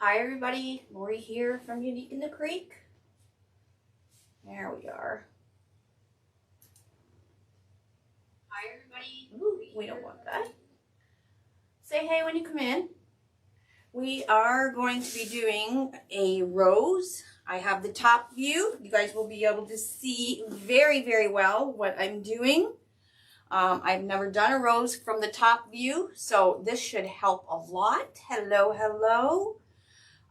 Hi everybody, Lori here from Unique in the Creek. There we are. Hi everybody. Ooh, we don't want that. Say hey when you come in. We are going to be doing a rose. I have the top view. You guys will be able to see very well what I'm doing. I've never done a rose from the top view, so this should help a lot. Hello.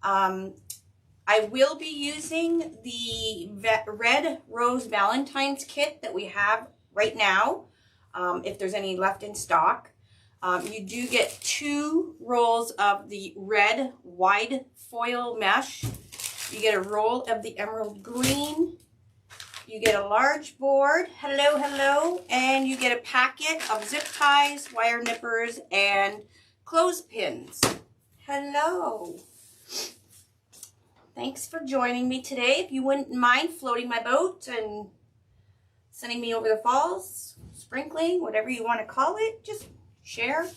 I will be using the Red Rose Valentine's kit that we have right now, if there's any left in stock. You do get 2 rolls of the red wide foil mesh. You get a roll of the emerald green. You get a large board, hello, and you get a packet of zip ties, wire nippers, and clothespins. Hello. Thanks for joining me today. If you wouldn't mind floating my boat and sending me over the falls, sprinkling, whatever you want to call it, just share.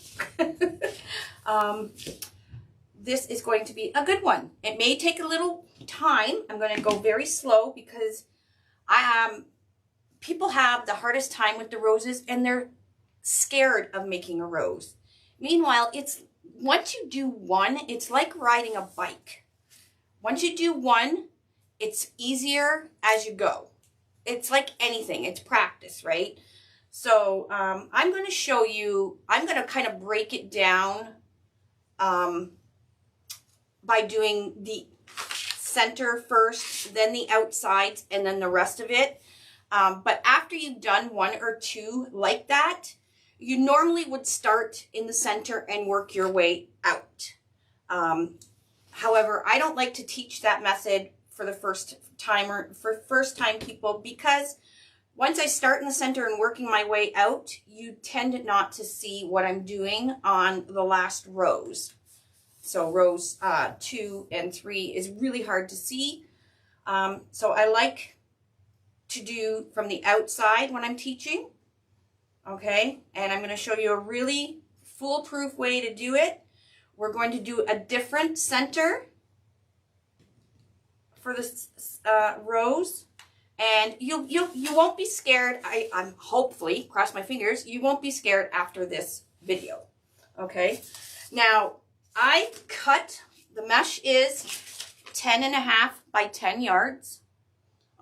This is going to be a good one. It may take a little time. I'm going to go very slow because people have the hardest time with the roses and they're scared of making a rose. Meanwhile, once you do one, it's like riding a bike. Once you do one, it's easier as you go. It's like anything, it's practice, right? So I'm going to show you, I'm going to kind of break it down by doing the center first, then the outsides, and then the rest of it. But after you've done 1 or 2 like that, you normally would start in the center and work your way out. However, I don't like to teach that method for the first time people, because once I start in the center and working my way out, you tend not to see what I'm doing on the last rows. So rows 2 and 3 is really hard to see. So I like to do from the outside when I'm teaching. Okay, and I'm going to show you a really foolproof way to do it. We're going to do a different center for this rose, and you won't be scared. I'm hopefully, cross my fingers, you won't be scared after this video. Okay, now I cut, the mesh is 10.5 by 10 yards.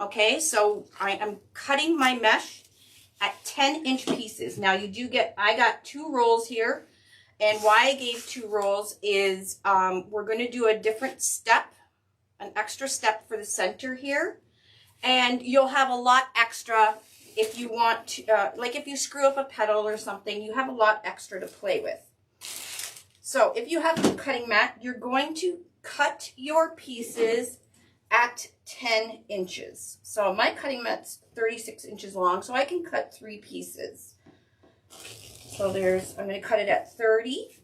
Okay, so I am cutting my mesh at 10-inch pieces. Now you do get, I got 2 rolls here. And why I gave 2 rolls is we're going to do a different step, an extra step for the center here. And you'll have a lot extra if you want to, like if you screw up a petal or something, you have a lot extra to play with. So if you have a cutting mat, you're going to cut your pieces at 10 inches. So my cutting mat's 36 inches long, so I can cut 3 pieces. So I'm going to cut it at 30,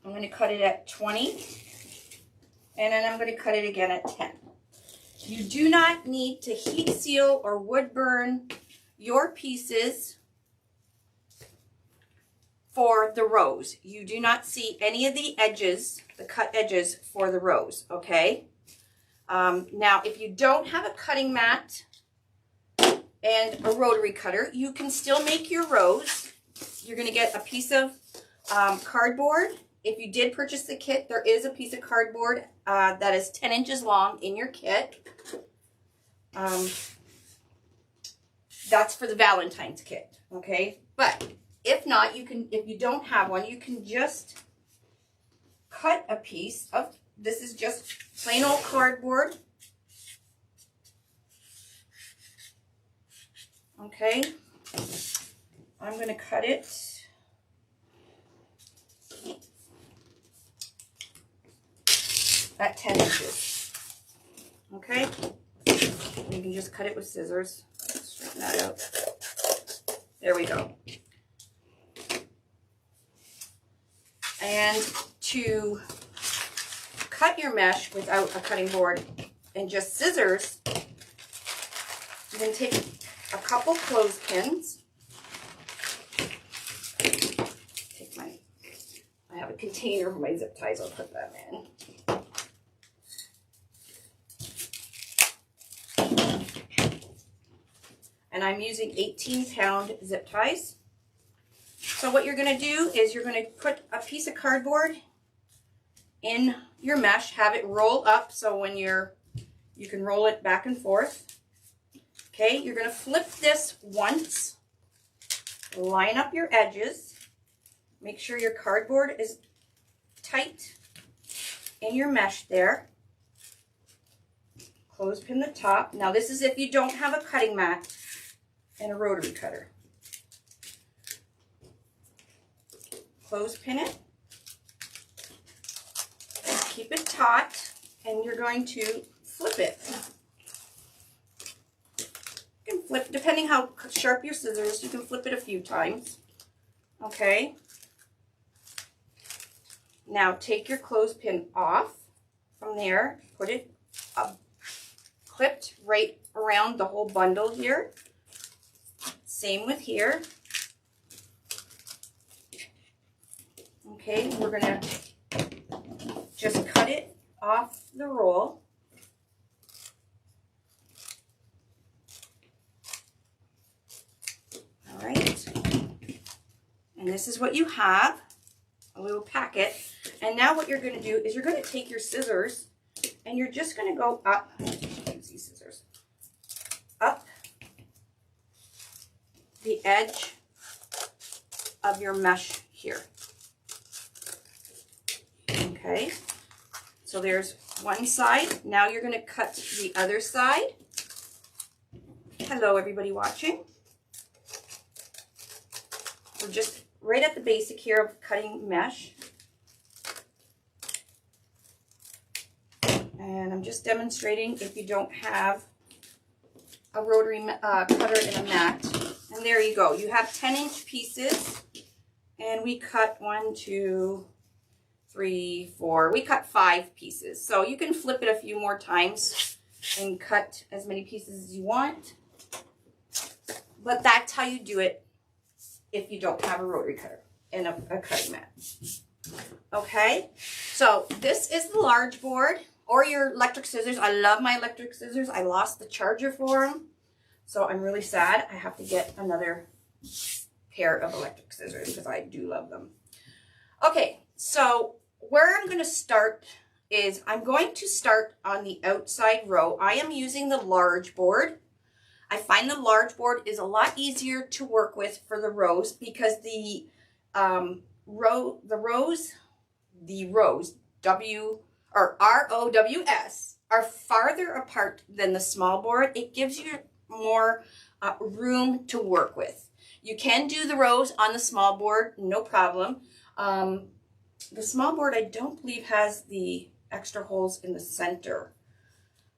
I'm going to cut it at 20, and then I'm going to cut it again at 10. You do not need to heat seal or wood burn your pieces for the rose. You do not see any of the edges, the cut edges for the rose, okay? Now, if you don't have a cutting mat and a rotary cutter, you can still make your rose. You're going to get a piece of cardboard. If you did purchase the kit, there is a piece of cardboard that is 10 inches long in your kit. That's for the Valentine's kit, okay? But if not, you can, if you don't have one, you can just cut a piece of, this is just plain old cardboard. Okay, I'm going to cut it at 10 inches. Okay, you can just cut it with scissors. Straighten that out. There we go. And to cut your mesh without a cutting board and just scissors, you can take a couple clothespins. I have a container of my zip ties. I'll put them in. And I'm using 18-pound zip ties. So what you're going to do is you're going to put a piece of cardboard in your mesh, have it roll up so when you can roll it back and forth. Okay, you're going to flip this once, line up your edges, make sure your cardboard is tight in your mesh there. Clothespin the top. Now this is if you don't have a cutting mat and a rotary cutter. Clothespin it. Keep it taut, and you're going to flip it. You can flip, depending how sharp your scissors, you can flip it a few times. Okay. Now take your clothespin off from there, put it up, clipped right around the whole bundle here. Same with here. Okay, we're going to just cut it off the roll. All right. And this is what you have, a little packet. And now what you're going to do is you're going to take your scissors and you're just going to go up, use these scissors, up the edge of your mesh here. Okay, so there's one side. Now you're going to cut the other side. Hello, everybody watching. We're just right at the basic here of cutting mesh. And I'm just demonstrating if you don't have a rotary cutter and a mat. And there you go. You have 10-inch pieces. And we cut 1, 2, 3, 4. We cut 5 pieces. So you can flip it a few more times and cut as many pieces as you want. But that's how you do it if you don't have a rotary cutter and a cutting mat. Okay, so this is the large board or your electric scissors. I love my electric scissors. I lost the charger for them. So I'm really sad. I have to get another pair of electric scissors because I do love them. Okay, so where I'm going to start is I'm going to start on the outside row. I am using the large board. I find the large board is a lot easier to work with for the rows because the rows ROWS are farther apart than the small board. It gives you more room to work with. You can do the rows on the small board, no problem. The small board, I don't believe, has the extra holes in the center.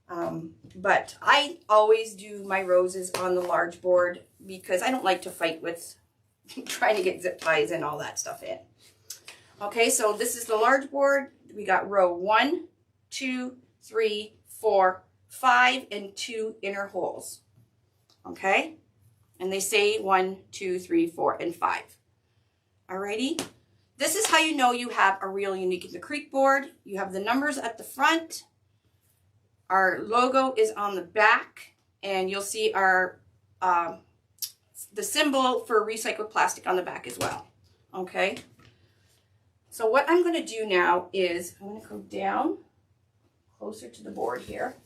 But I always do my roses on the large board because I don't like to fight with trying to get zip ties and all that stuff in. Okay, so this is the large board. We got row 1, 2, 3, 4, 5, and 2 inner holes. Okay, and they say 1, 2, 3, 4, and 5. Alrighty. This is how you know you have a real Unique in the Creek board. You have the numbers at the front. Our logo is on the back, and you'll see our the symbol for recycled plastic on the back as well. Okay. So what I'm going to do now is I'm going to come down closer to the board here.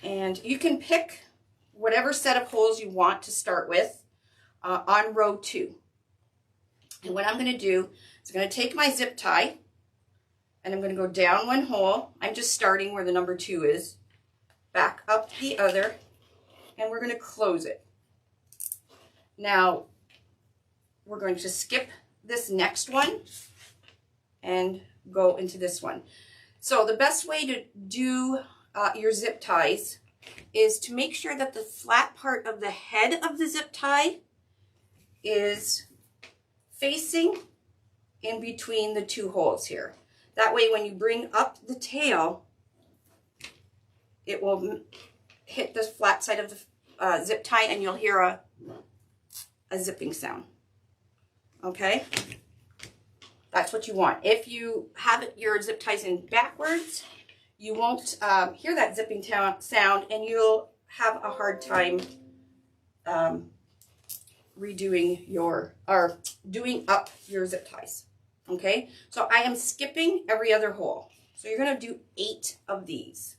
And you can pick whatever set of holes you want to start with on row 2. And what I'm going to do is I'm going to take my zip tie and I'm going to go down 1 hole. I'm just starting where the number 2 is. Back up the other, and we're going to close it. Now, we're going to skip this next one and go into this one. So the best way to do your zip ties is to make sure that the flat part of the head of the zip tie is facing in between the 2 holes here. That way when you bring up the tail, it will hit the flat side of the zip tie and you'll hear a zipping sound. Okay? That's what you want. If you have your zip ties in backwards, you won't hear that zipping sound, and you'll have a hard time doing up your zip ties. Okay, so I am skipping every other hole. So you're going to do 8 of these.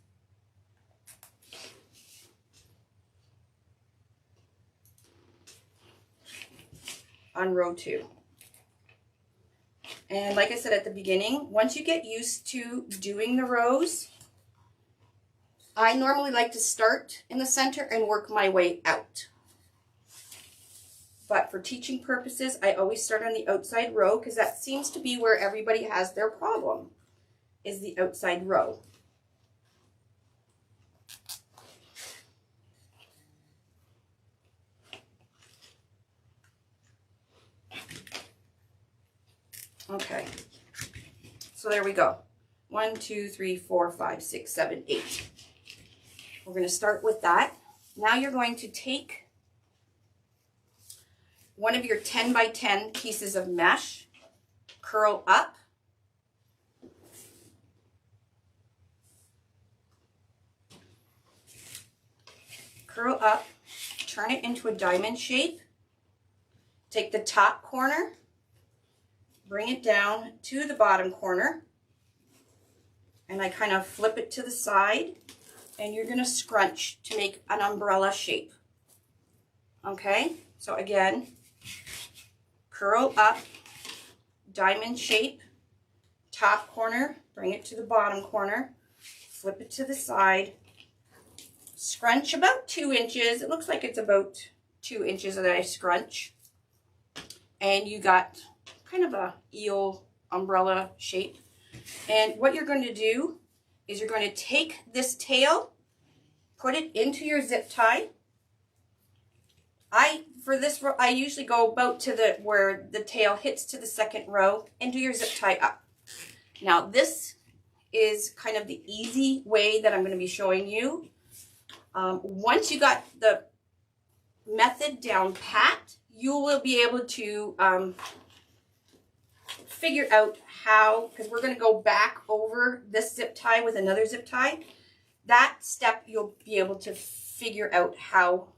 On row 2. And like I said at the beginning, once you get used to doing the rows, I normally like to start in the center and work my way out. But for teaching purposes, I always start on the outside row because that seems to be where everybody has their problem, is the outside row. Okay, so there we go. 1, 2, 3, 4, 5, 6, 7, 8. We're going to start with that. Now you're going to take one of your 10 by 10 pieces of mesh, curl up, turn it into a diamond shape, take the top corner, bring it down to the bottom corner, and I kind of flip it to the side, and you're going to scrunch to make an umbrella shape. Okay, so again, curl up, diamond shape, top corner, bring it to the bottom corner, flip it to the side, scrunch about 2 inches. It looks like it's about 2 inches that I scrunch. And you got kind of a eel umbrella shape. And what you're going to do is you're going to take this tail, put it into your zip tie. For this row, I usually go about to where the tail hits to the second row and do your zip tie up. Now this is kind of the easy way that I'm going to be showing you. Once you got the method down pat, you will be able to figure out how, because we're going to go back over this zip tie with another zip tie. That step you'll be able to figure out how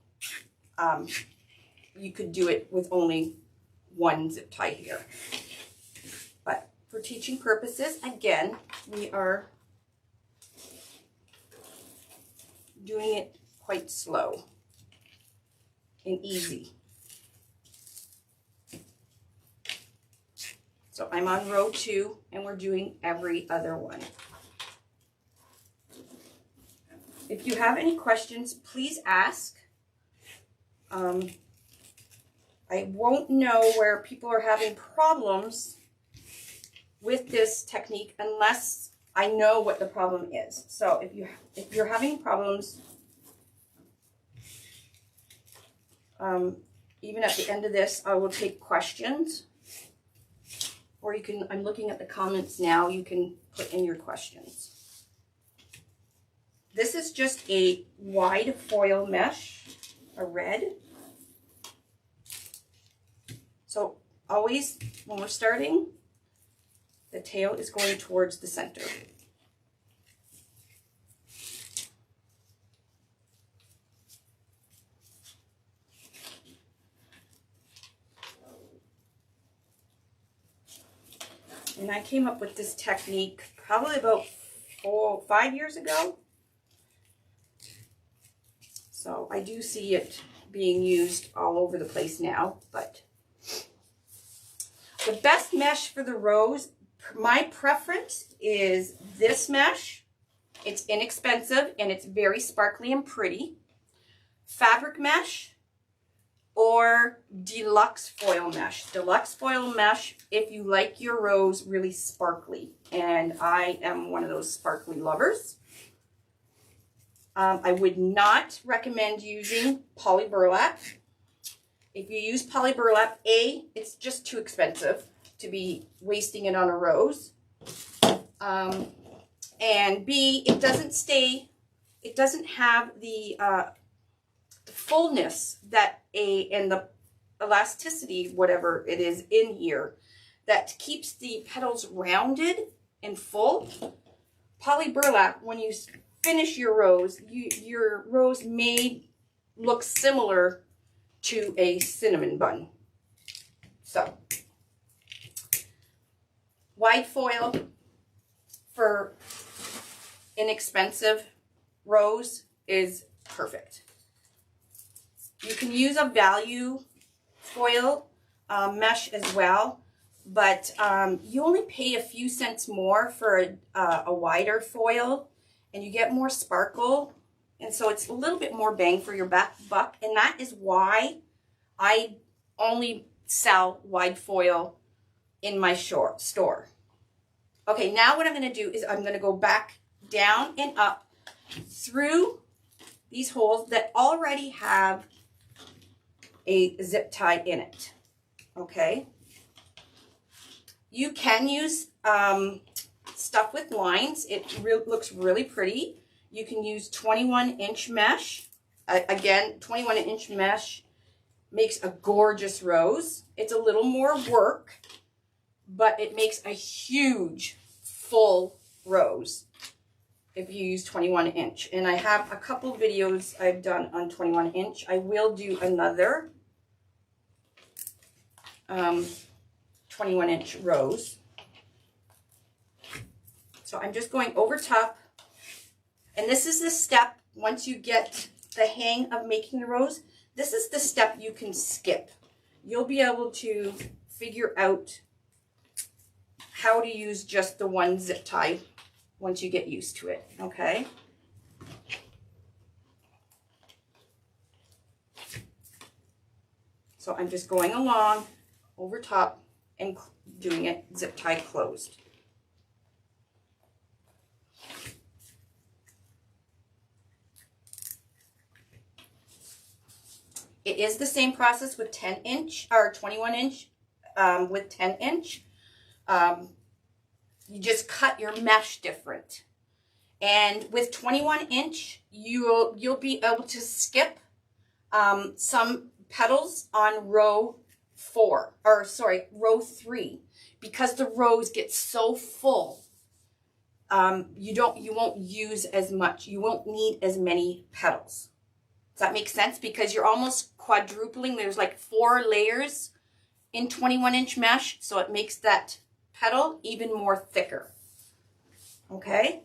you could do it with only one zip tie here. But for teaching purposes, again, we are doing it quite slow and easy. So I'm on row 2 and we're doing every other one. If you have any questions, please ask. I won't know where people are having problems with this technique unless I know what the problem is. So if you're having problems, even at the end of this, I will take questions. Or you can, I'm looking at the comments now, you can put in your questions. This is just a wide foil mesh, a red. So always, when we're starting, the tail is going towards the center. And I came up with this technique probably about 4 or 5 years ago. So I do see it being used all over the place now, but the best mesh for the rows, my preference is this mesh. It's inexpensive and it's very sparkly and pretty. Fabric mesh or deluxe foil mesh. Deluxe foil mesh if you like your rows really sparkly. And I am one of those sparkly lovers. I would not recommend using polyburlap. If you use polyburlap, A, it's just too expensive to be wasting it on a rose. And B, it doesn't have the fullness that and the elasticity, whatever it is in here, that keeps the petals rounded and full. Poly burlap, when you finish your rose, your rose may look similar to a cinnamon bun. So, wide foil for inexpensive rose is perfect. You can use a value foil mesh as well, but you only pay a few cents more for a wider foil, and you get more sparkle, and so it's a little bit more bang for your buck, and that is why I only sell wide foil in my store. Okay, now what I'm going to do is I'm going to go back down and up through these holes that already have a zip tie in it. Okay, you can use stuff with lines. It looks really pretty. You can use 21-inch mesh. Again, 21-inch mesh makes a gorgeous rose. It's a little more work, but it makes a huge full rose if you use 21-inch. And I have a couple videos I've done on 21-inch. I will do another 21-inch rose. So I'm just going over top. And this is the step, once you get the hang of making the rose, this is the step you can skip. You'll be able to figure out how to use just the one zip tie once you get used to it, okay? So I'm just going along over top and doing it zip tie closed. It is the same process with 10-inch or 21-inch with 10-inch. You just cut your mesh different. And with 21-inch, you'll be able to skip some petals on row 3, because the rose gets so full. You won't use as much. You won't need as many petals. Does that make sense? Because you're almost quadrupling. There's like 4 layers in 21-inch mesh, so it makes that petal even more thicker. Okay?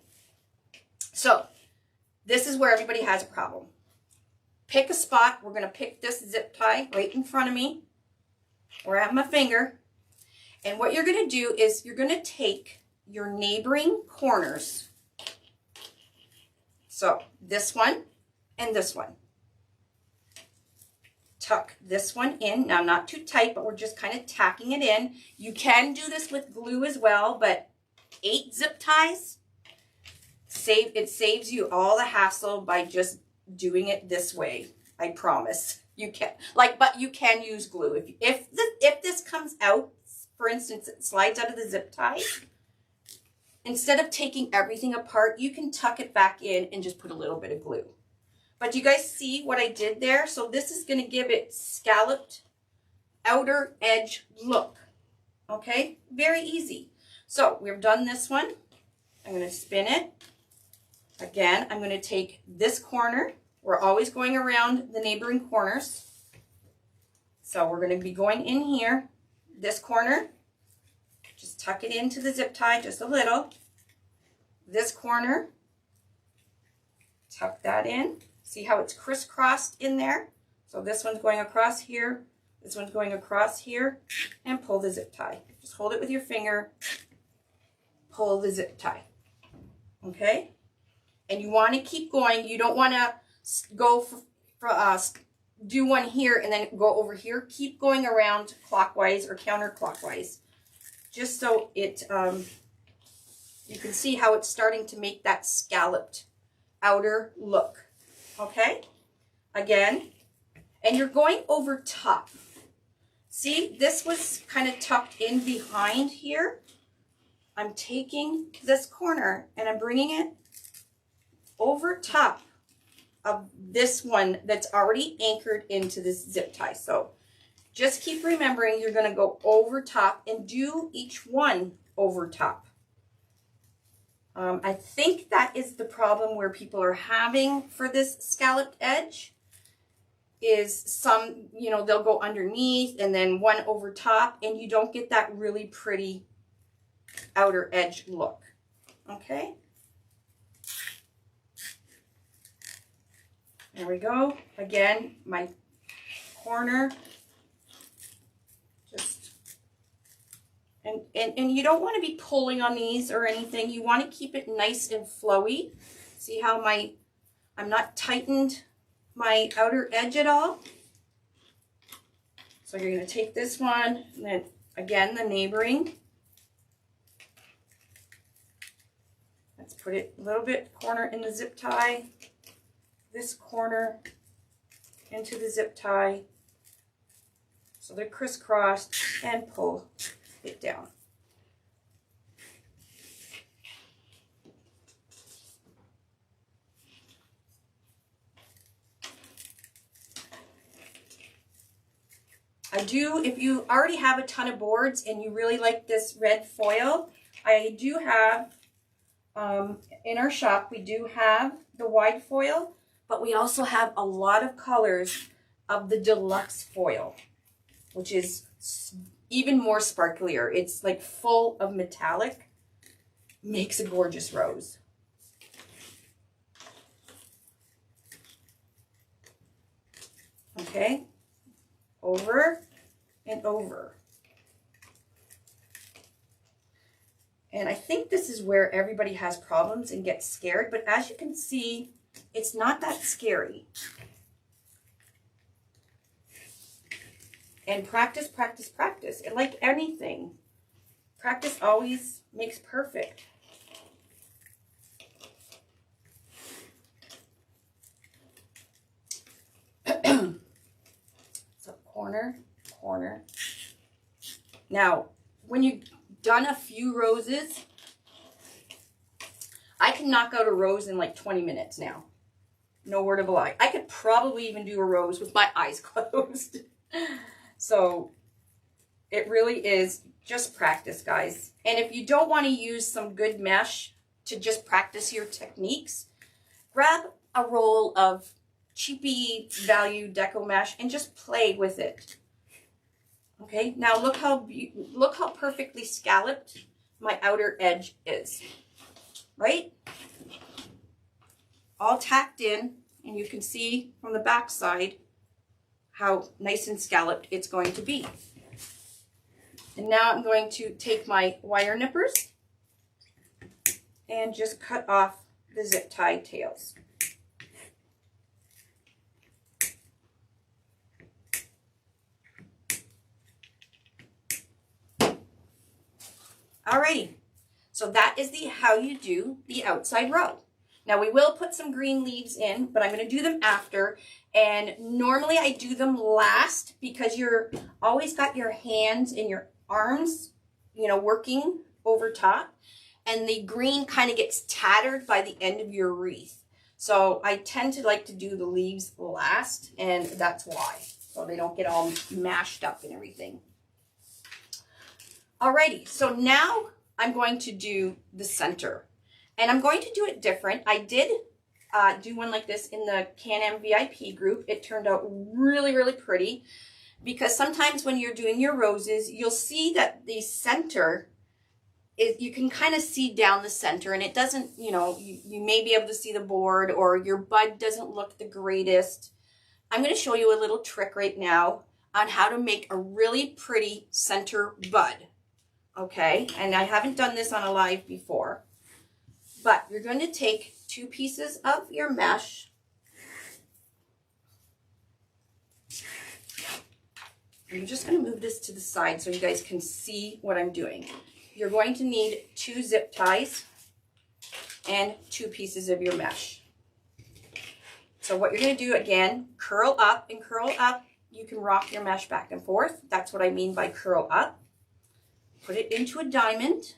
So, this is where everybody has a problem. Pick a spot. We're going to pick this zip tie right in front of me, where I have my finger. And what you're going to do is you're going to take your neighboring corners. So, this one and this one. Tuck this one in. Now, not too tight, but we're just kind of tacking it in. You can do this with glue as well, but 8 zip ties, it saves you all the hassle by just doing it this way. I promise. You can, but you can use glue. If this comes out, for instance, it slides out of the zip tie, instead of taking everything apart, you can tuck it back in and just put a little bit of glue. But do you guys see what I did there? So this is going to give it scalloped outer edge look. Okay? Very easy. So we've done this one. I'm going to spin it. Again, I'm going to take this corner. We're always going around the neighboring corners. So we're going to be going in here. This corner. Just tuck it into the zip tie just a little. This corner. Tuck that in. See how it's crisscrossed in there? So this one's going across here, this one's going across here, and pull the zip tie. Just hold it with your finger, pull the zip tie, okay? And you want to keep going. You don't want to go do one here and then go over here. Keep going around clockwise or counterclockwise, just so it, you can see how it's starting to make that scalloped outer look. Okay, again, and you're going over top. See, this was kind of tucked in behind here. I'm taking this corner and I'm bringing it over top of this one that's already anchored into this zip tie. So Just keep remembering you're going to go over top and do each one over top. I think that is the problem where people are having for this scalloped edge, is some, you know, they'll go underneath and then one over top, and you don't get that really pretty outer edge look. Okay. There we go. Again, my corner. Just, and you don't want to be pulling on these or anything. You want to keep it nice and flowy. See how I'm not tightened my outer edge at all. So you're going to take this one, and then again, the neighboring. Let's put it a little bit corner in the zip tie. This corner into the zip tie, so they're crisscrossed, and pull it down. I do, if you already have a ton of boards and you really like this red foil, I do have, in our shop, we do have the wide foil, but we also have a lot of colors of the deluxe foil, which is even more sparklier. It's like full of metallic. Makes a gorgeous rose. Okay, over and over. And I think this is where everybody has problems and gets scared, but as you can see, it's not that scary. And practice, practice, practice. And like anything, practice always makes perfect. So corner, corner. Now, when you've done a few roses, I can knock out a rose in like 20 minutes now. No word of a lie. I could probably even do a rose with my eyes closed. So it really is just practice, guys. And if you don't want to use some good mesh to just practice your techniques, grab a roll of cheapy value Deco mesh and just play with it. Okay, now look how perfectly scalloped my outer edge is, right? All tacked in, and you can see from the back side how nice and scalloped it's going to be. And now I'm going to take my wire nippers and just cut off the zip tie tails. Alrighty, so that is how you do the outside row. Now we will put some green leaves in, but I'm going to do them after. And normally I do them last because you're always got your hands and your arms, you know, working over top. And the green kind of gets tattered by the end of your wreath. So I tend to like to do the leaves last, and that's why. So they don't get all mashed up and everything. Alrighty, so now I'm going to do the center. And I'm going to do it different. I did do one like this in the Can-Am VIP group. It turned out really, really pretty, because sometimes when you're doing your roses, you'll see that the center is, you can kind of see down the center, and it doesn't, you know, you may be able to see the board, or your bud doesn't look the greatest. I'm going to show you a little trick right now on how to make a really pretty center bud. Okay, and I haven't done this on a live before. But you're going to take 2 pieces of your mesh. I'm just going to move this to the side so you guys can see what I'm doing. You're going to need 2 zip ties and 2 pieces of your mesh. So what you're going to do, again, curl up and curl up. You can rock your mesh back and forth. That's what I mean by curl up. Put it into a diamond.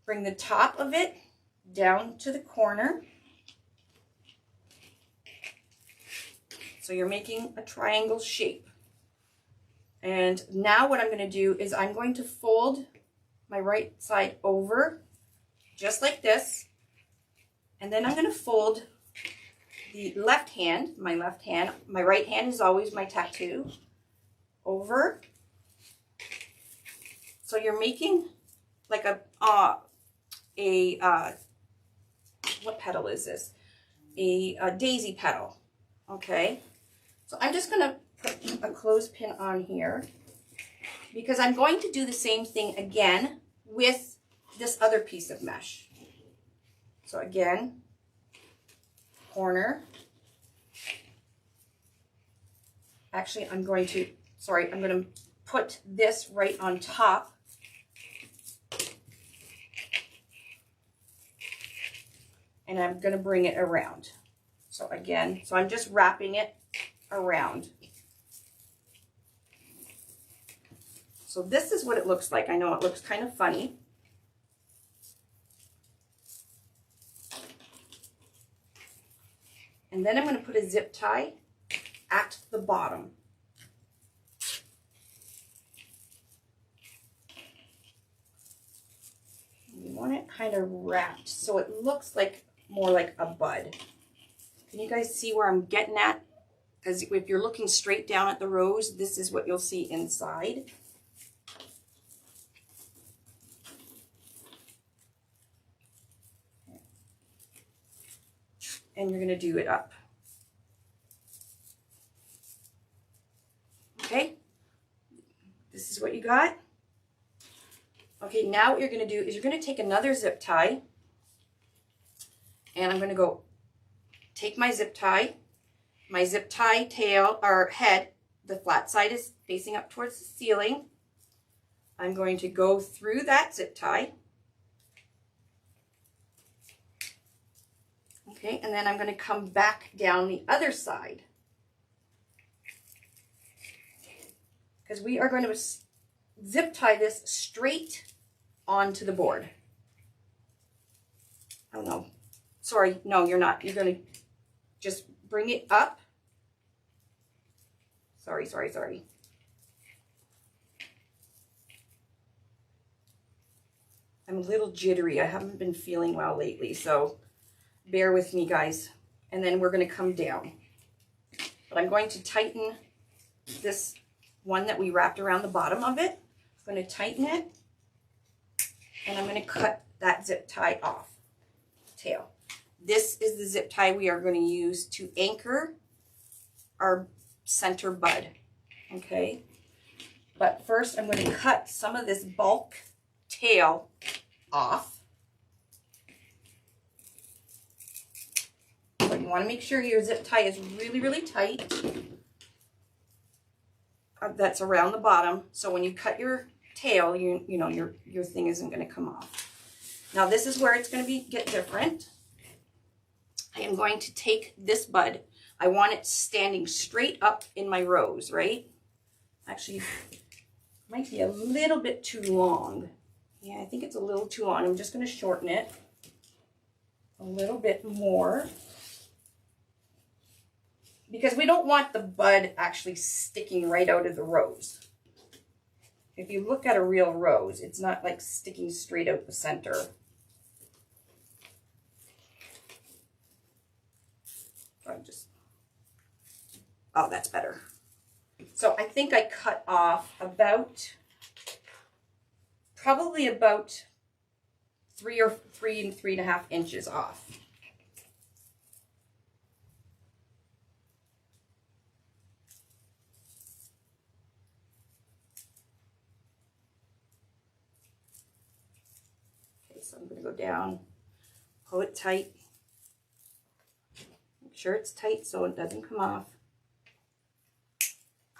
Bring the top of it down to the corner. So you're making a triangle shape. And now what I'm going to do is I'm going to fold my right side over just like this. And then I'm going to fold the left hand, my right hand is always my tattoo, over. So you're making like a what petal is this? A daisy petal, okay? So I'm just gonna put a clothespin on here because I'm going to do the same thing again with this other piece of mesh. So again, corner. Actually, I'm going to put this right on top. And I'm going to bring it around. So again, I'm just wrapping it around. So this is what it looks like. I know it looks kind of funny. And then I'm going to put a zip tie at the bottom. You want it kind of wrapped so it looks like more like a bud. Can you guys see where I'm getting at? Because if you're looking straight down at the rose, this is what you'll see inside. And you're going to do it up. Okay, this is what you got. Okay, now what you're going to do is you're going to take another zip tie. And I'm going to go take my zip tie tail or head, the flat side is facing up towards the ceiling. I'm going to go through that zip tie. Okay, and then I'm going to come back down the other side. Because we are going to zip tie this straight onto the board. Oh no. Sorry, no, you're not. You're going to just bring it up. Sorry. I'm a little jittery. I haven't been feeling well lately, so bear with me, guys. And then we're going to come down. But I'm going to tighten this one that we wrapped around the bottom of it. I'm going to tighten it. And I'm going to cut that zip tie off. Tail. This is the zip tie we are going to use to anchor our center bud, okay? But first I'm going to cut some of this bulk tail off. So you want to make sure your zip tie is really, really tight. That's around the bottom. So when you cut your tail, you know your thing isn't going to come off. Now this is where it's going to get different. I am going to take this bud. I want it standing straight up in my rose, right? Actually, it might be a little bit too long. Yeah, I think it's a little too long. I'm just going to shorten it a little bit more. Because we don't want the bud actually sticking right out of the rose. If you look at a real rose, it's not like sticking straight out the center. Oh, that's better. So I think I cut off probably about 3 and 3.5 inches off. Okay, so I'm going to go down, pull it tight. Make sure it's tight so it doesn't come off.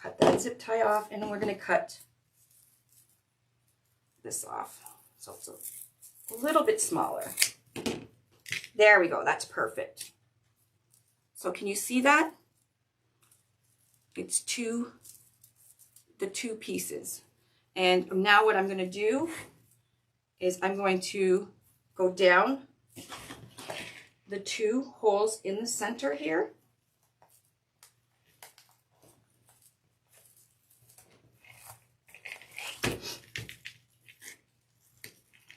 Cut that zip tie off, and then we're going to cut this off. So it's a little bit smaller. There we go. That's perfect. So can you see that? It's the two pieces. And now what I'm going to do is I'm going to go down the 2 holes in the center here.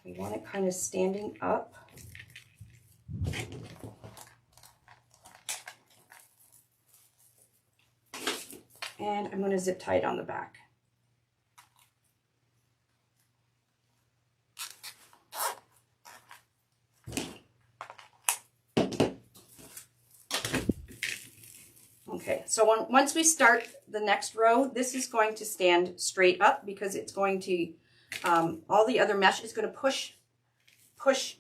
We want it kind of standing up. And I'm going to zip tie it on the back. Okay, so once we start the next row, this is going to stand straight up because it's going to, all the other mesh is going to push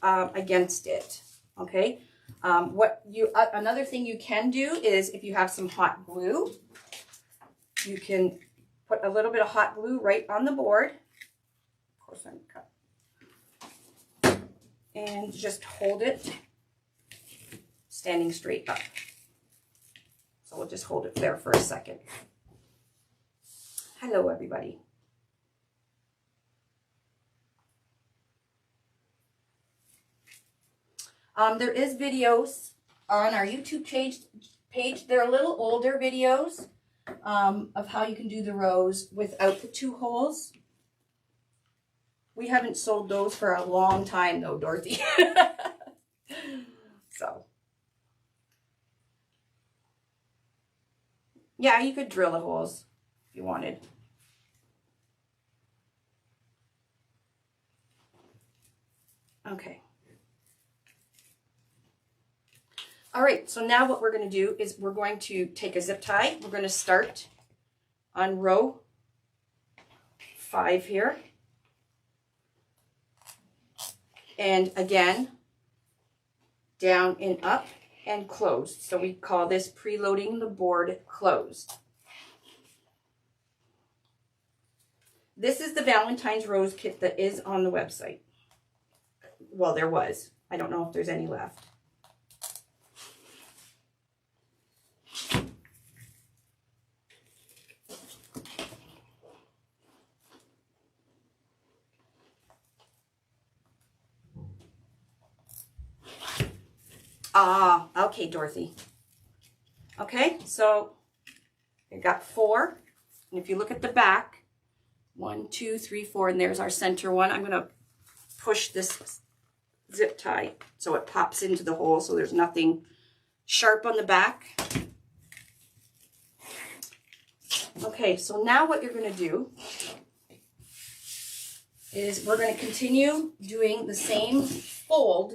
against it. Okay, another thing you can do is if you have some hot glue, you can put a little bit of hot glue right on the board. Of course, I'm cut. And just hold it standing straight up. So we'll just hold it there for a second. Hello, everybody. There is videos on our YouTube page. They're a little older videos of how you can do the rows without the 2 holes. We haven't sold those for a long time though, Dorothy. So. Yeah, you could drill the holes if you wanted. Okay. All right, so now what we're going to do is we're going to take a zip tie. We're going to start on row 5 here. And again, down and up and closed. So we call this preloading the board closed. This is the Valentine's Rose Kit that is on the website. Well, there was. I don't know if there's any left. Ah, okay, Dorothy. Okay, so I got 4. And if you look at the back, 1, 2, 3, 4, and there's our center one. I'm going to push this zip tie so it pops into the hole so there's nothing sharp on the back. Okay, so now what you're going to do is we're going to continue doing the same fold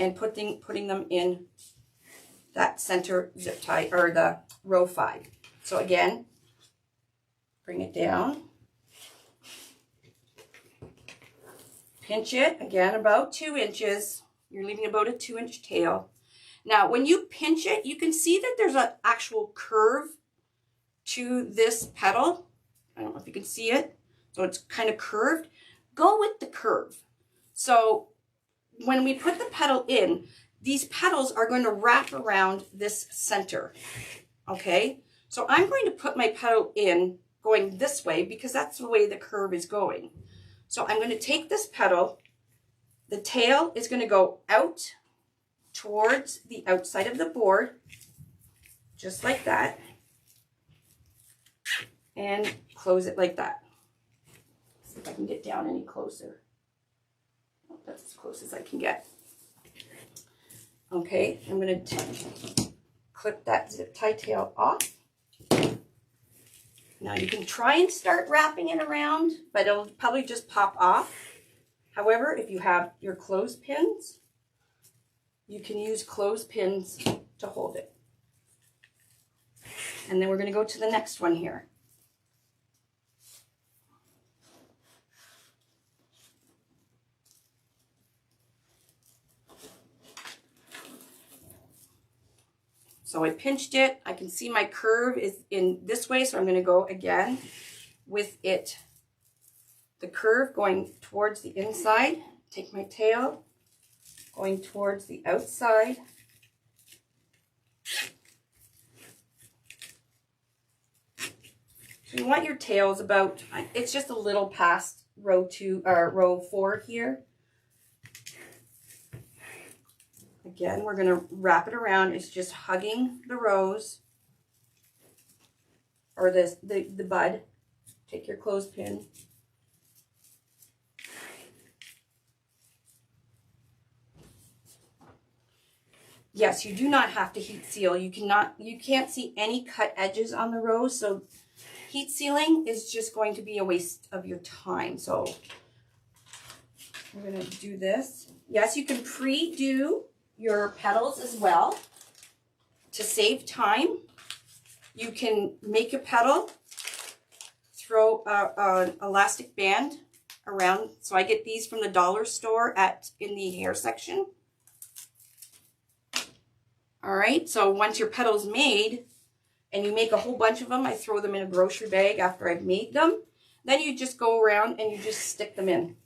and putting them in that center zip tie, or the row 5. So again, bring it down. Pinch it, again, about 2 inches. You're leaving about a 2-inch tail. Now, when you pinch it, you can see that there's an actual curve to this petal. I don't know if you can see it. So it's kind of curved. Go with the curve. So when we put the petal in, these petals are going to wrap around this center, okay? So I'm going to put my petal in going this way because that's the way the curve is going. So I'm going to take this petal, the tail is going to go out towards the outside of the board, just like that, and close it like that. See if I can get down any closer. That's as close as I can get. Okay, I'm going to clip that zip tie tail off. Now you can try and start wrapping it around, but it'll probably just pop off. However, if you have your clothespins, you can use clothespins to hold it. And then we're going to go to the next one here. So I pinched it. I can see my curve is in this way, so I'm going to go again with it, the curve going towards the inside. Take my tail, going towards the outside. So you want your tails about, it's just a little past row 4 here. Again, we're going to wrap it around. It's just hugging the rose or the bud. Take your clothespin, yes, you do not have to heat seal. You can't see any cut edges on the rose, so heat sealing is just going to be a waste of your time. So we're going to do this. Yes, you can pre-do your petals as well to save time. You can make a petal, throw an elastic band around. So I get these from the dollar store in the hair section. All right, so once your petal's made and you make a whole bunch of them, I throw them in a grocery bag after I've made them. Then you just go around and you just stick them in.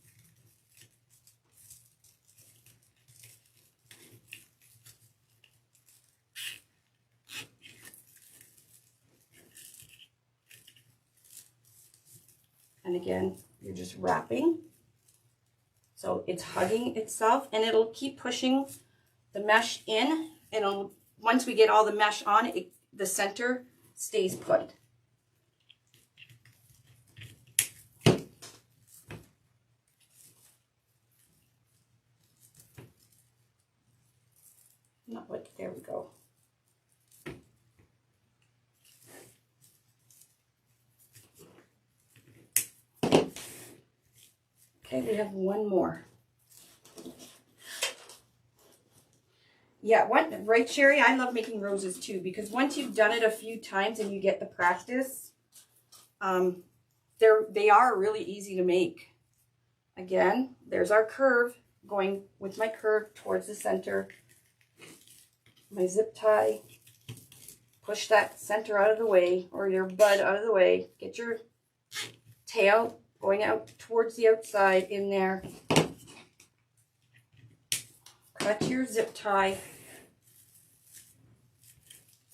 And again, you're just wrapping. So it's hugging itself and it'll keep pushing the mesh in. And once we get all the mesh on, the center stays put. Not what, there we go. Okay, we have one more. Yeah, right, Sherry? I love making roses too, because once you've done it a few times and you get the practice, they are really easy to make. Again, there's our curve, going with my curve towards the center. My zip tie, push that center out of the way, or your bud out of the way. Get your tail going out towards the outside in there. Cut your zip tie.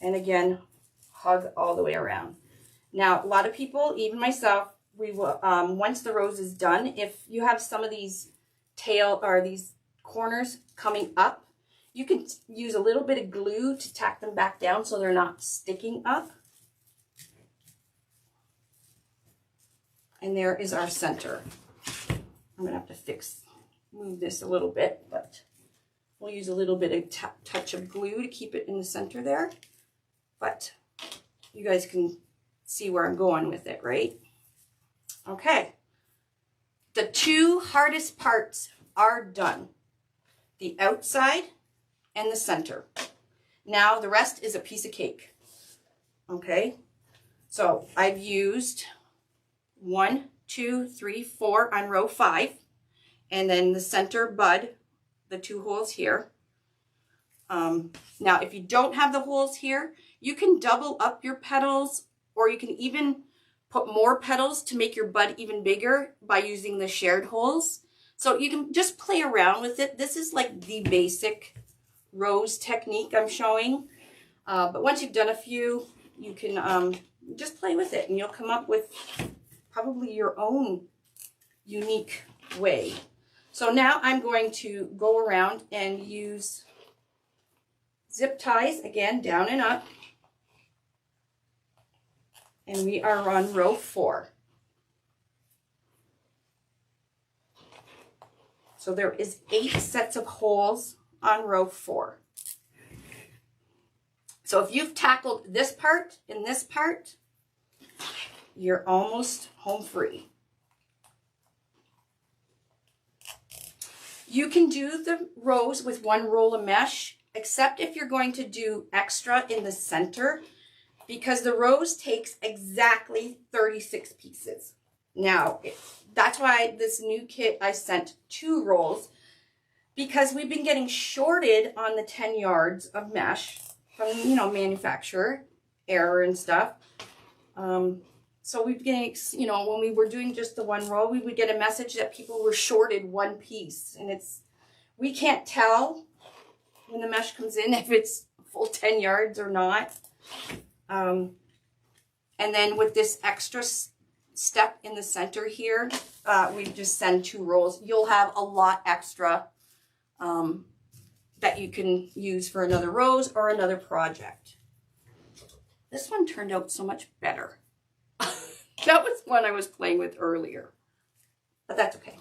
And again, hug all the way around. Now, a lot of people, even myself, we will, once the rose is done, if you have some of these tail or these corners coming up, you can use a little bit of glue to tack them back down so they're not sticking up. And there is our center. I'm going to have to move this a little bit, but we'll use a little bit of touch of glue to keep it in the center there. But you guys can see where I'm going with it, right? Okay. The two hardest parts are done. The outside and the center. Now the rest is a piece of cake. Okay. So I've used 1, 2, 3, 4 on row 5. And then the center bud, the 2 holes here. Now, if you don't have the holes here, you can double up your petals, or you can even put more petals to make your bud even bigger by using the shared holes. So you can just play around with it. This is like the basic rose technique I'm showing. But once you've done a few, you can just play with it and you'll come up with probably your own unique way. So now I'm going to go around and use zip ties, again, down and up. And we are on row 4. So there is 8 sets of holes on row 4. So if you've tackled this part and this part, you're almost home free. You can do the rows with 1 roll of mesh, except if you're going to do extra in the center, because the rose takes exactly 36 pieces. Now, that's why this new kit I sent 2 rolls, because we've been getting shorted on the 10 yards of mesh from, you know, manufacturer error and stuff. So we've getting, you know, when we were doing just the 1 roll, we would get a message that people were shorted 1 piece, and we can't tell when the mesh comes in if it's full 10 yards or not. And then with this extra step in the center here, we just send 2 rolls. You'll have a lot extra that you can use for another rose or another project. This one turned out so much better. That was one I was playing with earlier, but that's okay.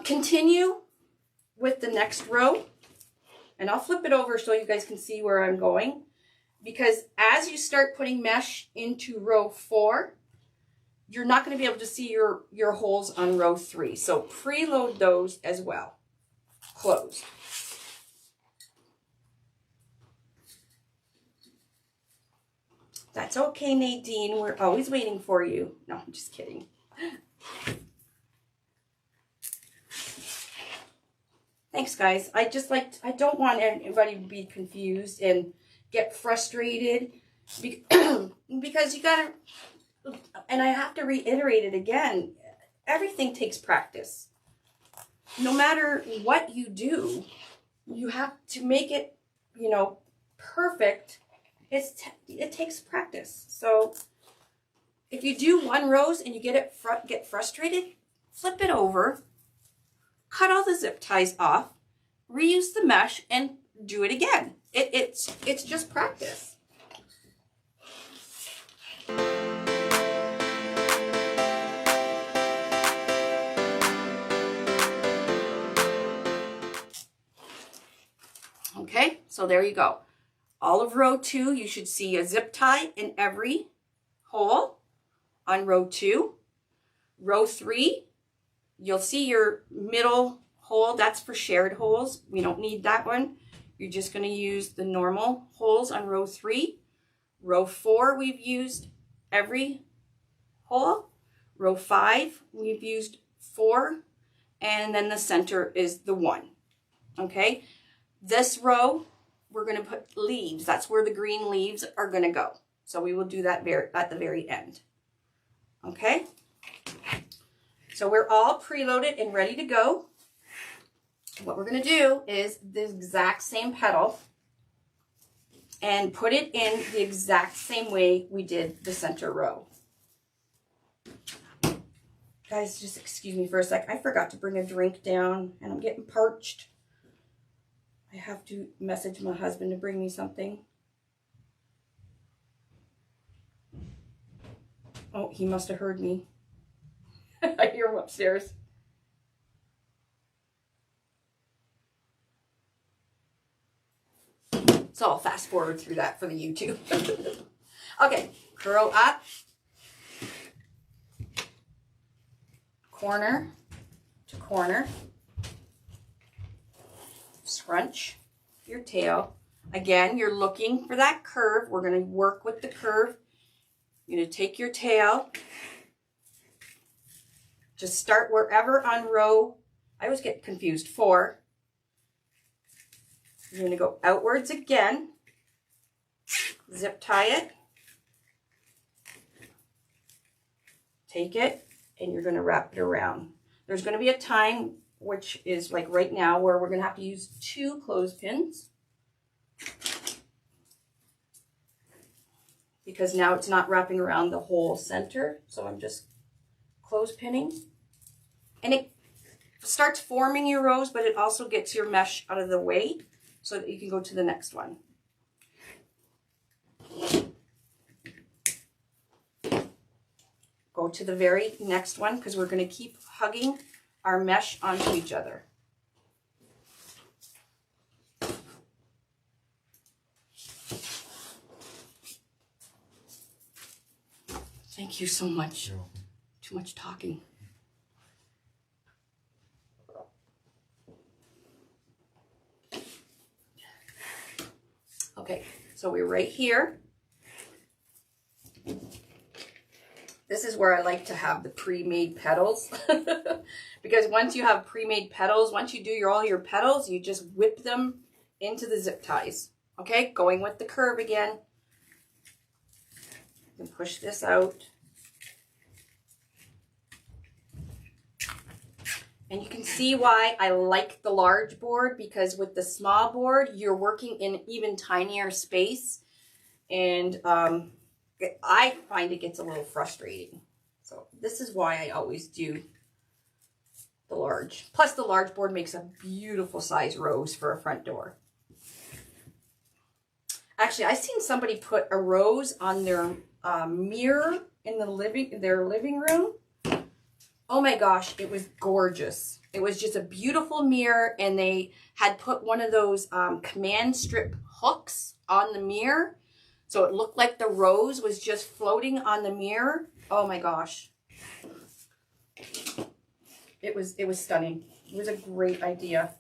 Continue with the next row And I'll flip it over so you guys can see where I'm going. Because as you start putting mesh into row 4, you're not going to be able to see your holes on row 3. So preload those as well. Close. That's okay, Nadine. We're always waiting for you. No, I'm just kidding. Thanks, guys. I don't want anybody to be confused and get frustrated because you gotta, and I have to reiterate it again, everything takes practice. No matter what you do, you have to make it, you know, perfect. It takes practice. So if you do one rose and you get frustrated, flip it over, cut all the zip ties off, reuse the mesh, and do it again. It's just practice. Okay, so there you go. All of row 2, you should see a zip tie in every hole on row 2. Row 3, you'll see your middle hole. That's for shared holes. We don't need that one. You're just going to use the normal holes on row 3. Row 4, we've used every hole. Row 5, we've used 4. And then the center is the 1. Okay. This row, we're going to put leaves. That's where the green leaves are going to go. So we will do that at the very end. Okay. So we're all preloaded and ready to go. What we're going to do is the exact same petal and put it in the exact same way we did the center row. Guys, just excuse me for a sec. I forgot to bring a drink down and I'm getting parched. I have to message my husband to bring me something. Oh, he must have heard me. I hear him upstairs. So I'll fast forward through that for the YouTube. Okay, curl up. Corner to corner. Scrunch your tail. Again, you're looking for that curve. We're going to work with the curve. You're going to take your tail. Just start wherever on row, I always get confused, 4. You're going to go outwards again. Zip tie it. Take it, and you're going to wrap it around. There's going to be a time, which is like right now, where we're going to have to use 2 clothespins. Because now it's not wrapping around the whole center. So I'm just clothespinning. And it starts forming your rows, but it also gets your mesh out of the way so that you can go to the next one. Go to the very next one because we're going to keep hugging our mesh onto each other. Thank you so much. Too much talking. Okay, so we're right here. This is where I like to have the pre-made petals. Because once you have pre-made petals, once you do all your petals, you just whip them into the zip ties. Okay, going with the curve again. You can push this out. And you can see why I like the large board, because with the small board, you're working in even tinier space. And I find it gets a little frustrating. So this is why I always do the large. Plus the large board makes a beautiful size rose for a front door. Actually, I seen somebody put a rose on their mirror in their living room. Oh my gosh, it was gorgeous. It was just a beautiful mirror, and they had put one of those command strip hooks on the mirror, so it looked like the rose was just floating on the mirror. Oh my gosh. It was stunning. It was a great idea.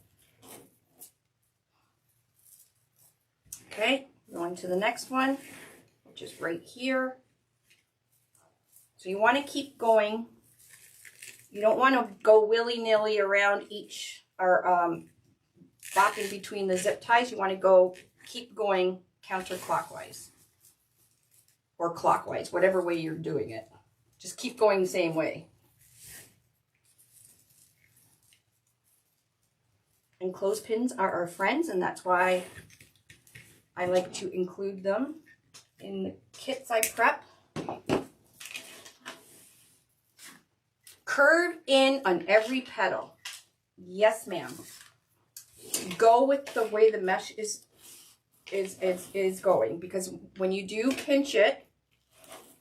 Okay, going to the next one, which is right here. So you want to keep going. You don't want to go willy-nilly around each, or bopping between the zip ties. You want to keep going counterclockwise or clockwise, whatever way you're doing it. Just keep going the same way. And clothespins are our friends, and that's why I like to include them in the kits I prep. Curve in on every petal. Yes, ma'am. Go with the way the mesh is going, because when you do pinch it,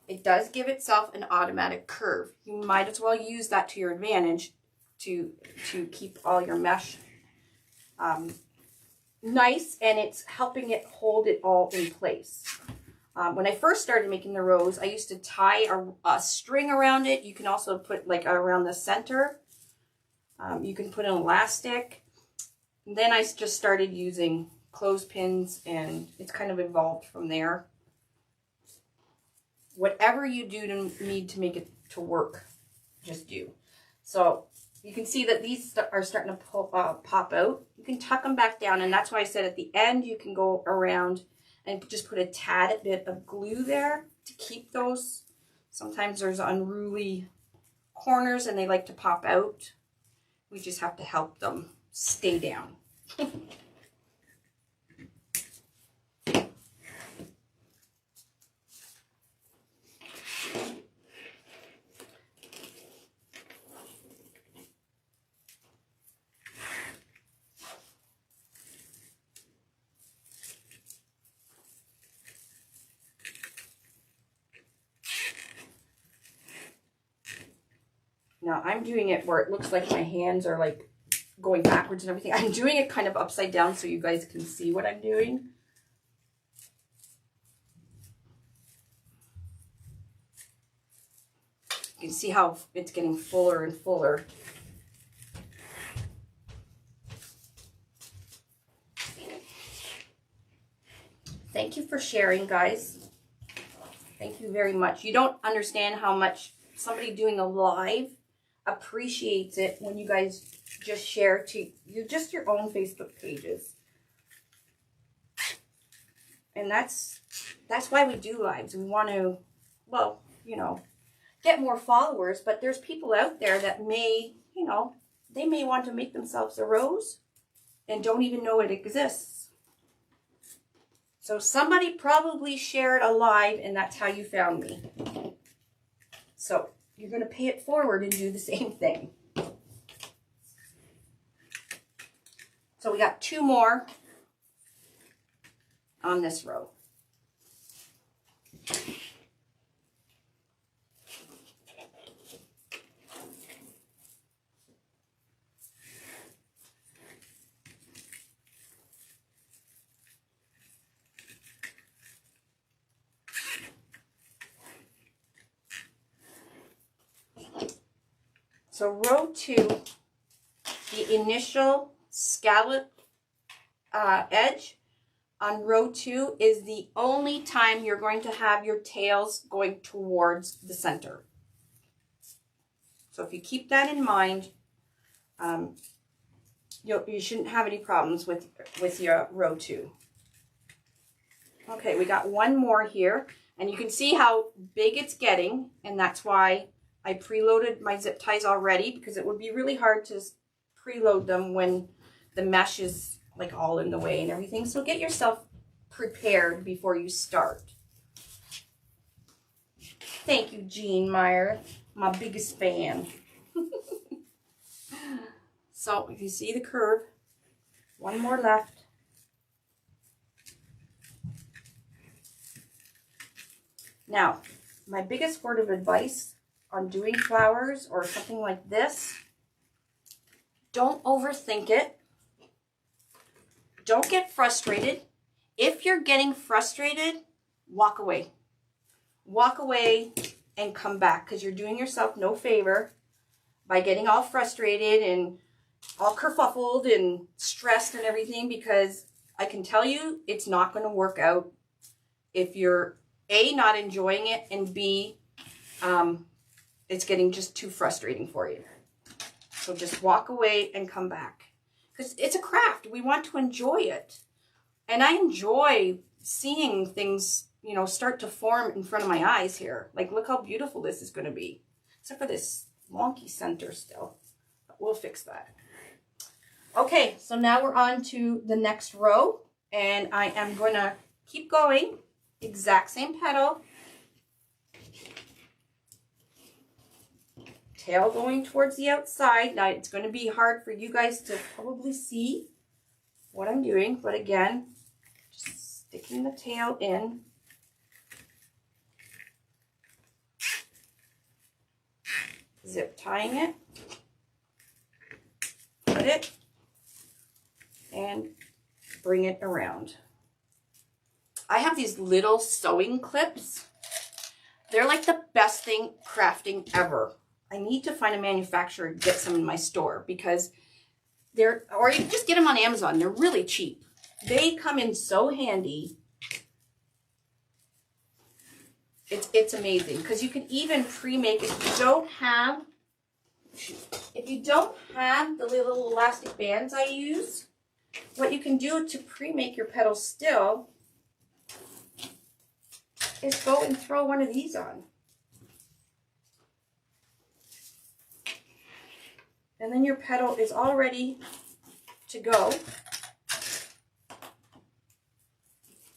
it does give itself an automatic curve. You might as well use that to your advantage to keep all your mesh nice, and it's helping it hold it all in place. When I first started making the rose, I used to tie a string around it. You can also put like around the center. You can put an elastic. And then I just started using clothespins, and it's kind of evolved from there. Whatever you do to need to make it to work, just do. So you can see that these are starting to pop out. You can tuck them back down, and that's why I said at the end you can go around and just put a tad bit of glue there to keep those. Sometimes there's unruly corners and they like to pop out. We just have to help them stay down. Now I'm doing it where it looks like my hands are like going backwards and everything. I'm doing it kind of upside down so you guys can see what I'm doing. You can see how it's getting fuller and fuller. Thank you for sharing, guys. Thank you very much. You don't understand how much somebody doing a live appreciates it when you guys just share to your own Facebook pages. And that's why we do lives. We want to, well, you know, get more followers, but there's people out there that may, you know, they may want to make themselves a rose and don't even know it exists. So somebody probably shared a live, and that's how you found me. So you're going to pay it forward and do the same thing. So we got 2 more on this row. So row 2, the initial scallop edge on row 2 is the only time you're going to have your tails going towards the center. So if you keep that in mind, you shouldn't have any problems with your row 2. Okay, we got 1 more here, and you can see how big it's getting, and that's why I preloaded my zip ties already, because it would be really hard to preload them when the mesh is like all in the way and everything. So get yourself prepared before you start. Thank you, Jean Meyer, my biggest fan. So if you see the curve, 1 more left. Now, my biggest word of advice on doing flowers or something like this, don't overthink it. Don't get frustrated. If you're getting frustrated, walk away. Walk away and come back, because you're doing yourself no favor by getting all frustrated and all kerfuffled and stressed and everything, because I can tell you it's not going to work out if you're A, not enjoying it, and B, it's getting just too frustrating for you. So just walk away and come back. Because it's a craft. We want to enjoy it. And I enjoy seeing things, you know, start to form in front of my eyes here. Like, look how beautiful this is going to be. Except for this wonky center still. But we'll fix that. Okay, so now we're on to the next row. And I am going to keep going. Exact same petal. Tail going towards the outside. Now it's going to be hard for you guys to probably see what I'm doing, but again, just sticking the tail in. Zip tying it. Put it and bring it around. I have these little sewing clips. They're like the best thing crafting ever. I need to find a manufacturer and get some in my store, because they're, or you can just get them on Amazon. They're really cheap. They come in so handy. It's amazing, because you can even pre-make it. If you don't have the little elastic bands I use, what you can do to pre-make your petals still is go and throw one of these on. And then your petal is all ready to go.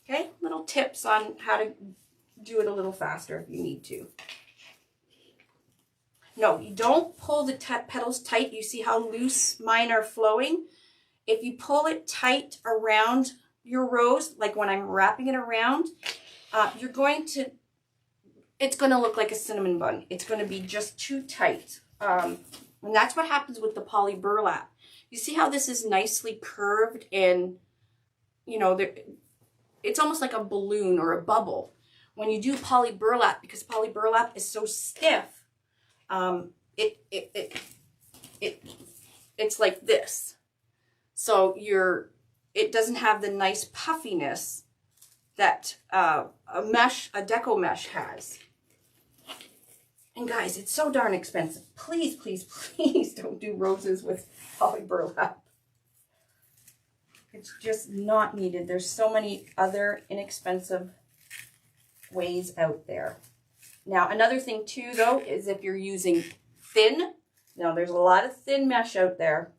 Okay, little tips on how to do it a little faster if you need to. No, you don't pull the petals tight. You see how loose mine are flowing? If you pull it tight around your rose, like when I'm wrapping it around, it's going to look like a cinnamon bun. It's going to be just too tight. And that's what happens with the poly burlap. You see how this is nicely curved, and, you know, it's almost like a balloon or a bubble. When you do poly burlap, because poly burlap is so stiff, it's like this. So it doesn't have the nice puffiness that a Deco mesh has. And guys, it's so darn expensive. Please, please, please don't do roses with poly burlap. It's just not needed. There's so many other inexpensive ways out there. Now, another thing too, though, is if you're using thin, now there's a lot of thin mesh out there.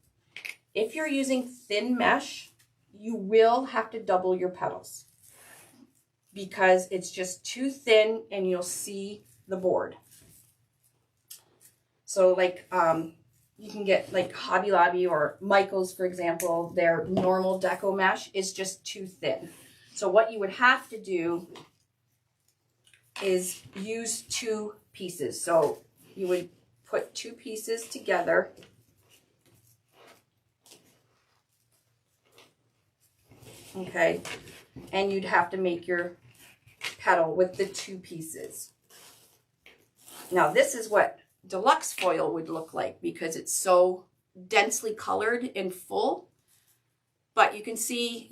If you're using thin mesh, you will have to double your petals, because it's just too thin and you'll see the board. So like, you can get like Hobby Lobby or Michael's, for example, their normal Deco mesh is just too thin. So what you would have to do is use 2 pieces. So you would put 2 pieces together. Okay. And you'd have to make your petal with the 2 pieces. Now this is what deluxe foil would look like, because it's so densely colored and full, but you can see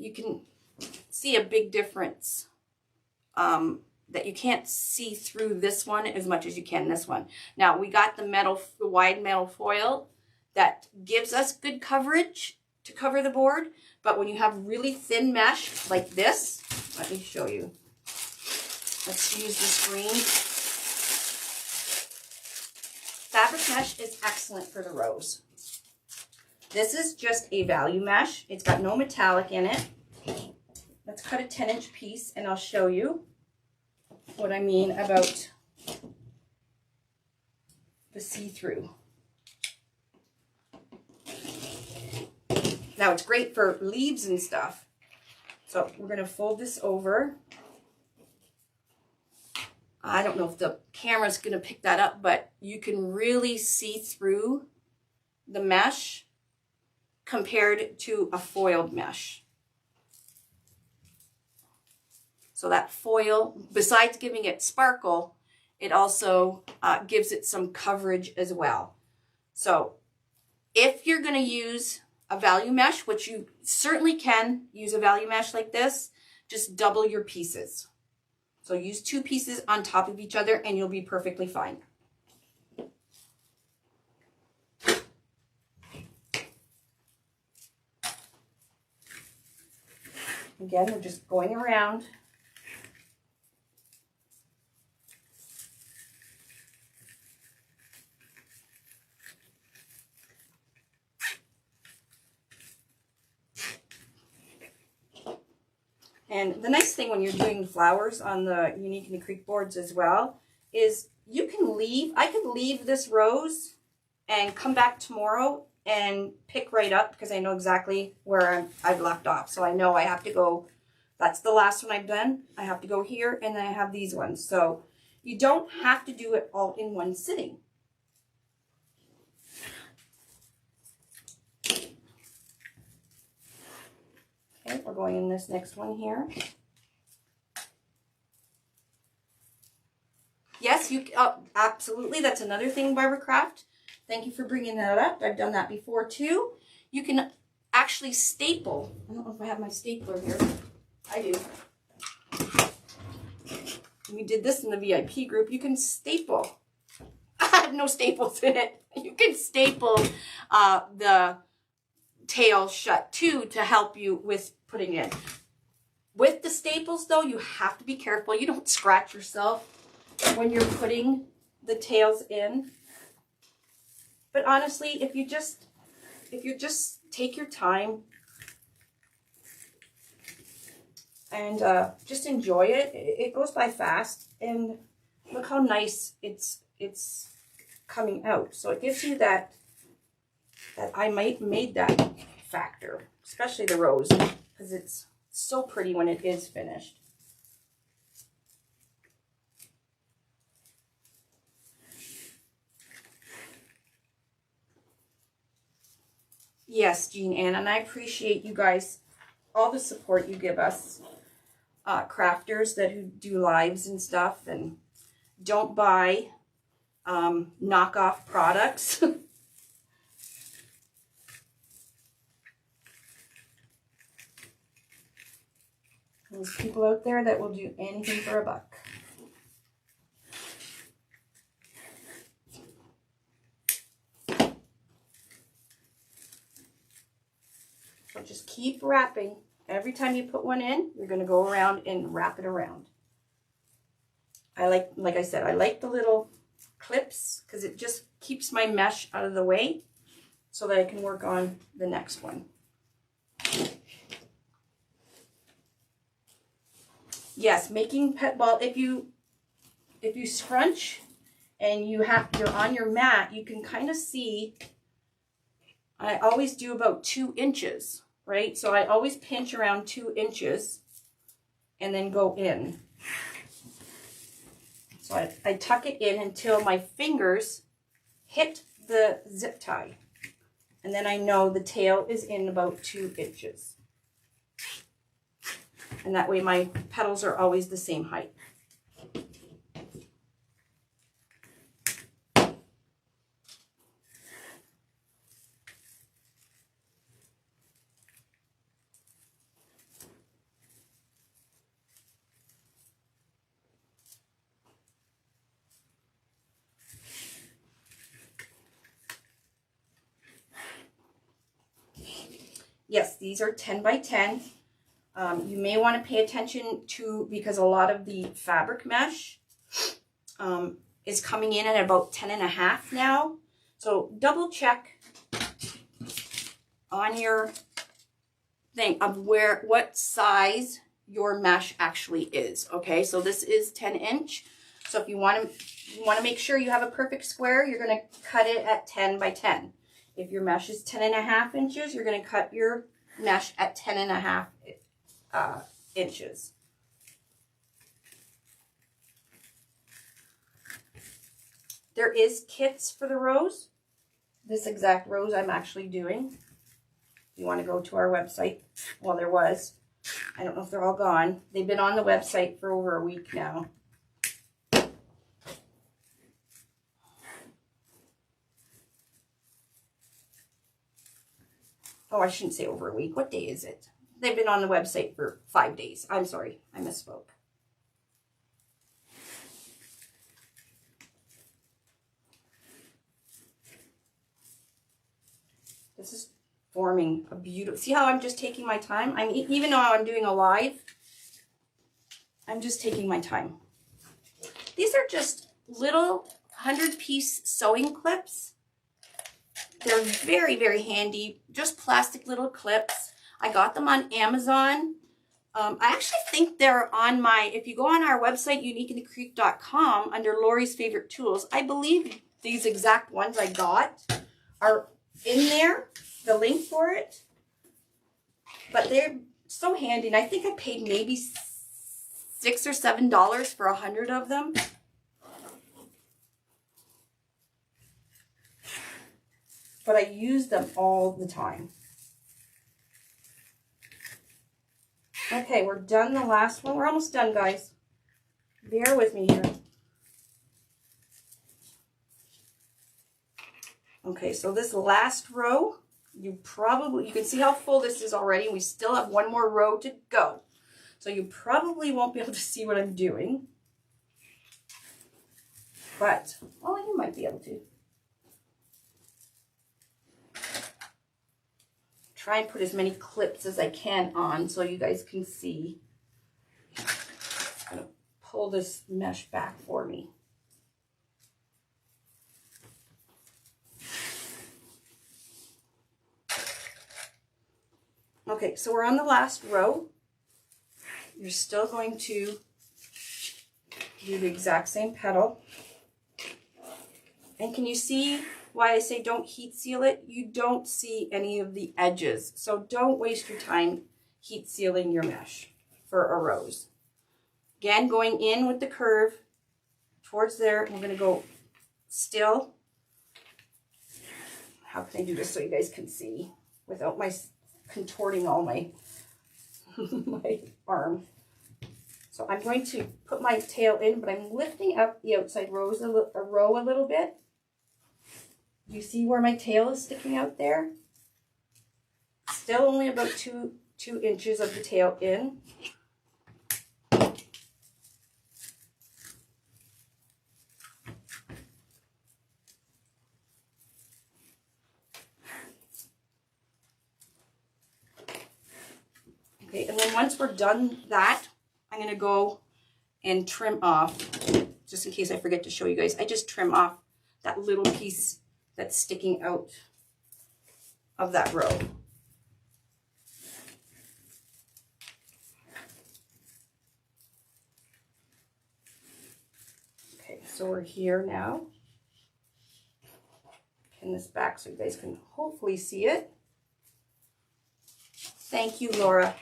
a big difference that you can't see through this one as much as you can this one. Now we got the wide metal foil that gives us good coverage to cover the board, but when you have really thin mesh like this, let me show you. Let's use this green. Fabric mesh is excellent for the rose. This is just a value mesh. It's got no metallic in it. Let's cut a 10-inch piece and I'll show you what I mean about the see-through. Now it's great for leaves and stuff. So we're going to fold this over. I don't know if the camera's going to pick that up, but you can really see through the mesh compared to a foiled mesh. So that foil, besides giving it sparkle, it also gives it some coverage as well. So if you're going to use a value mesh, which you certainly can use a value mesh like this, just double your pieces. So use 2 pieces on top of each other and you'll be perfectly fine. Again, we're just going around. And the nice thing when you're doing flowers on the Unique in the Creek boards as well is you can leave, I could leave this rose and come back tomorrow and pick right up because I know exactly where I've left off. So I know I have to go, that's the last one I've done. I have to go here and then I have these ones. So you don't have to do it all in one sitting. Okay, we're going in this next one here. Yes, you absolutely. That's another thing, Barbara Craft. Thank you for bringing that up. I've done that before too. You can actually staple. I don't know if I have my stapler here. I do. We did this in the VIP group. You can staple. I had no staples in it. You can staple the tail shut too to help you with putting it. With the staples though, you have to be careful. You don't scratch yourself when you're putting the tails in. But honestly, if you just take your time and just enjoy it, it goes by fast. And look how nice it's coming out. So it gives you that I might made that factor, especially the rose, because it's so pretty when it is finished. Yes, Jean Ann, and I appreciate you guys, all the support you give us, crafters that who do lives and stuff, and don't buy knockoff products. There's people out there that will do anything for a buck. So just keep wrapping. Every time you put one in, you're going to go around and wrap it around. I like I said, I like the little clips because it just keeps my mesh out of the way so that I can work on the next one. Yes, making pet ball, if you scrunch and you're on your mat, you can kind of see, I always do about 2 inches, right? So I always pinch around 2 inches and then go in. So I tuck it in until my fingers hit the zip tie. And then I know the tail is in about 2 inches. And that way my petals are always the same height. Yes, these are 10 by 10. You may want to pay attention to, because a lot of the fabric mesh is coming in at about 10.5 now. So double check on your thing of what size your mesh actually is. Okay, so this is 10 inch. So if you want to make sure you have a perfect square, you're going to cut it at 10 by 10. If your mesh is 10.5 inches, you're going to cut your mesh at 10.5 inches. There is kits for the rose. This exact rose I'm actually doing. You want to go to our website. Well, there was. I don't know if they're all gone. They've been on the website for over a week now. Oh, I shouldn't say over a week. What day is it? They've been on the website for 5 days. I'm sorry. I misspoke. This is forming a beautiful... See how I'm just taking my time? Even though I'm doing a live, I'm just taking my time. These are just little 100-piece sewing clips. They're very, very handy. Just plastic little clips. I got them on Amazon. I actually think they're on my... If you go on our website, uniqueinthecreek.com, under Lori's Favorite Tools, I believe these exact ones I got are in there. The link for it. But they're so handy. And I think I paid maybe $6 or $7 for 100 of them. But I use them all the time. Okay, we're done the last one. We're almost done, guys. Bear with me here. Okay, so this last row, you can see how full this is already. We still have one more row to go. So you probably won't be able to see what I'm doing. But, well, you might be able to. Try and put as many clips as I can on so you guys can see. I'm going to pull this mesh back for me. Okay, so we're on the last row. You're still going to do the exact same petal. And can you see why I say don't heat seal it? You don't see any of the edges. So don't waste your time heat sealing your mesh for a rose. Again, going in with the curve towards there. I'm going to go still. How can I do this so you guys can see without my contorting all my my arm? So I'm going to put my tail in, but I'm lifting up the outside row a little bit. You see where my tail is sticking out there? Still only about two inches of the tail in. Okay, and then once we're done that, I'm going to go and trim off, just in case I forget to show you guys. I just trim off that little piece that's sticking out of that row. Okay, so we're here now. Pin this back so you guys can hopefully see it. Thank you, Laura.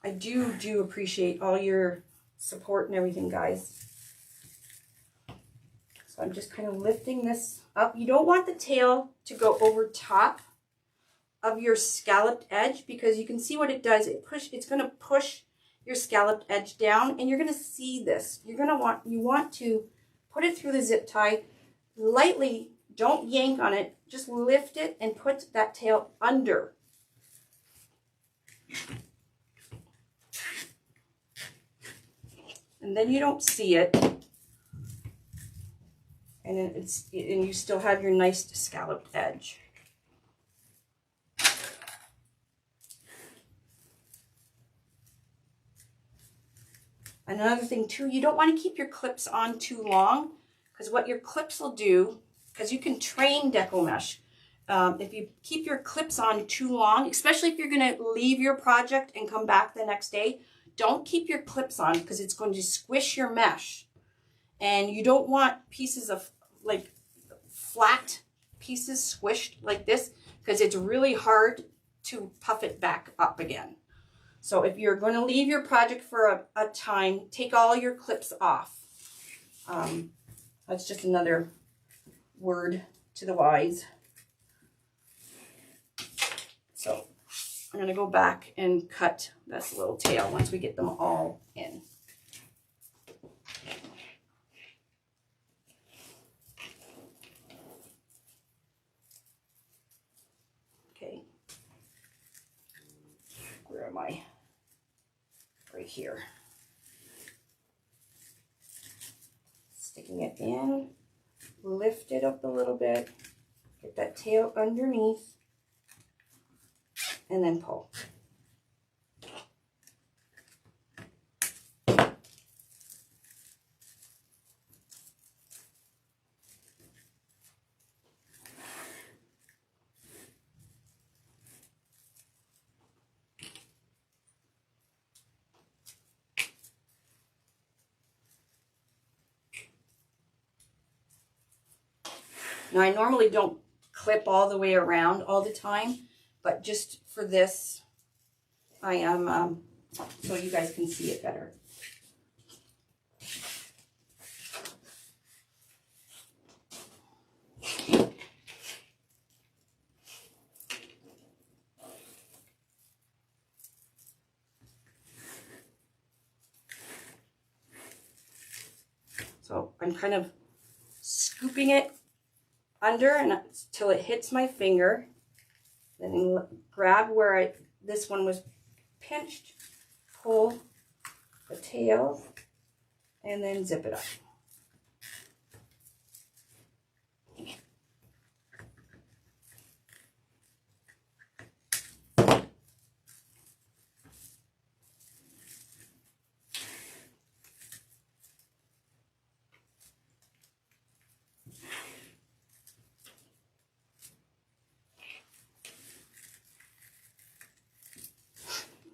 I do appreciate all your support and everything, guys. So I'm just kind of lifting this up. You don't want the tail to go over top of your scalloped edge, because you can see what it does. It's going to push your scalloped edge down, and you're going to see this. You want to put it through the zip tie lightly. Don't yank on it. Just lift it and put that tail under. And then you don't see it, and then and you still have your nice scalloped edge. Another thing too, you don't want to keep your clips on too long, because what your clips will do, because you can train deco mesh, if you keep your clips on too long, especially if you're going to leave your project and come back the next day, don't keep your clips on, because it's going to squish your mesh. And you don't want pieces of, like, flat pieces squished like this, because it's really hard to puff it back up again. So if you're going to leave your project for a time, take all your clips off. That's just another word to the wise. So I'm going to go back and cut this little tail once we get them all in. Okay. Where am I? Right here. Sticking it in, lift it up a little bit, get that tail underneath, and then pull. Now, I normally don't clip all the way around all the time, but just for this, I am, so you guys can see it better. So I'm kind of scooping it under until it hits my finger. Then grab where this one was pinched, pull the tail, and then zip it up.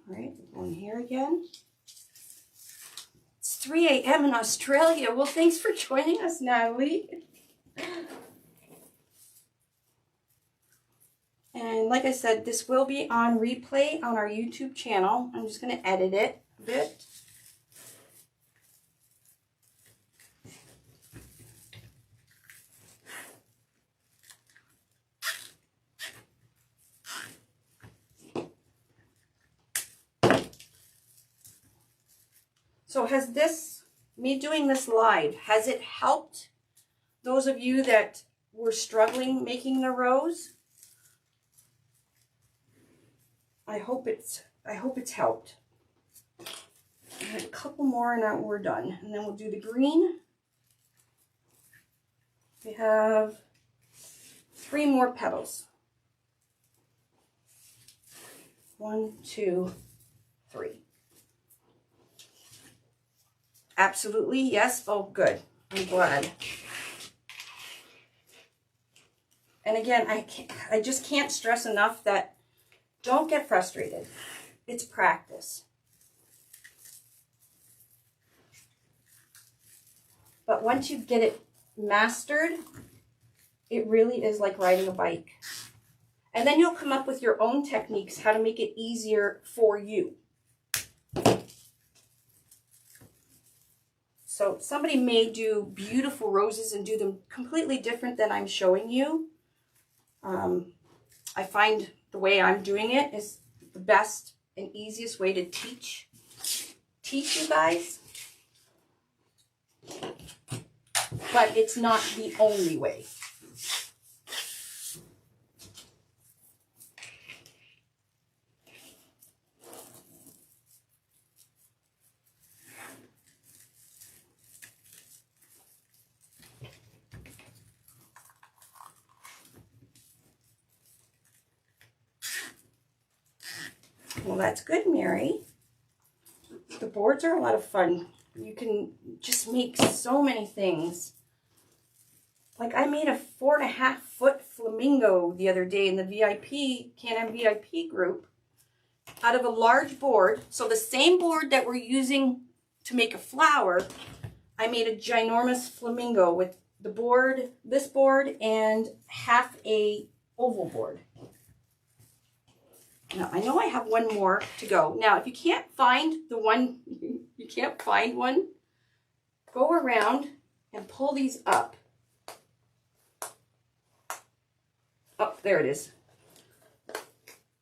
All right, going here again. It's 3 a.m. in Australia. Well, thanks for joining us, Natalie. And like I said, this will be on replay on our YouTube channel. I'm just going to edit it a bit. So has me doing this live, has it helped those of you that were struggling making the rose? I hope it's helped. I have a couple more and now we're done. And then we'll do the green. We have 3 more petals. 1, 2, 3. Absolutely, yes. Oh, good. I'm glad. And again, I just can't stress enough that don't get frustrated. It's practice. But once you get it mastered, it really is like riding a bike. And then you'll come up with your own techniques how to make it easier for you. So somebody may do beautiful roses and do them completely different than I'm showing you. I find the way I'm doing it is the best and easiest way to teach you guys. But it's not the only way. Well, that's good, Mary. The boards are a lot of fun. You can just make so many things. Like I made a 4.5-foot flamingo the other day in the VIP, Can-Am VIP group out of a large board. So the same board that we're using to make a flower, I made a ginormous flamingo with the board, this board, and half a oval board. Now, I know I have one more to go. Now, if you can't find the one, you can't find one, go around and pull these up. Oh, there it is.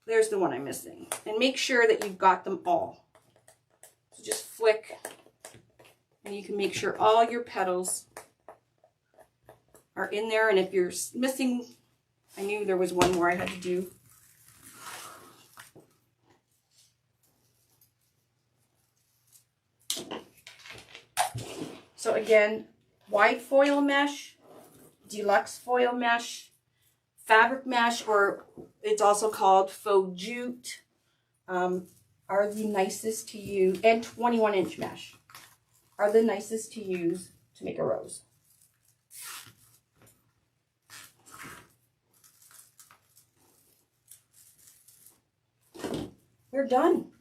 There's the one I'm missing. And make sure that you've got them all. So just flick, and you can make sure all your petals are in there. And if you're missing, I knew there was one more I had to do. So again, wide foil mesh, deluxe foil mesh, fabric mesh, or it's also called faux jute, are the nicest to use, and 21-inch mesh are the nicest to use to make a rose. We're done.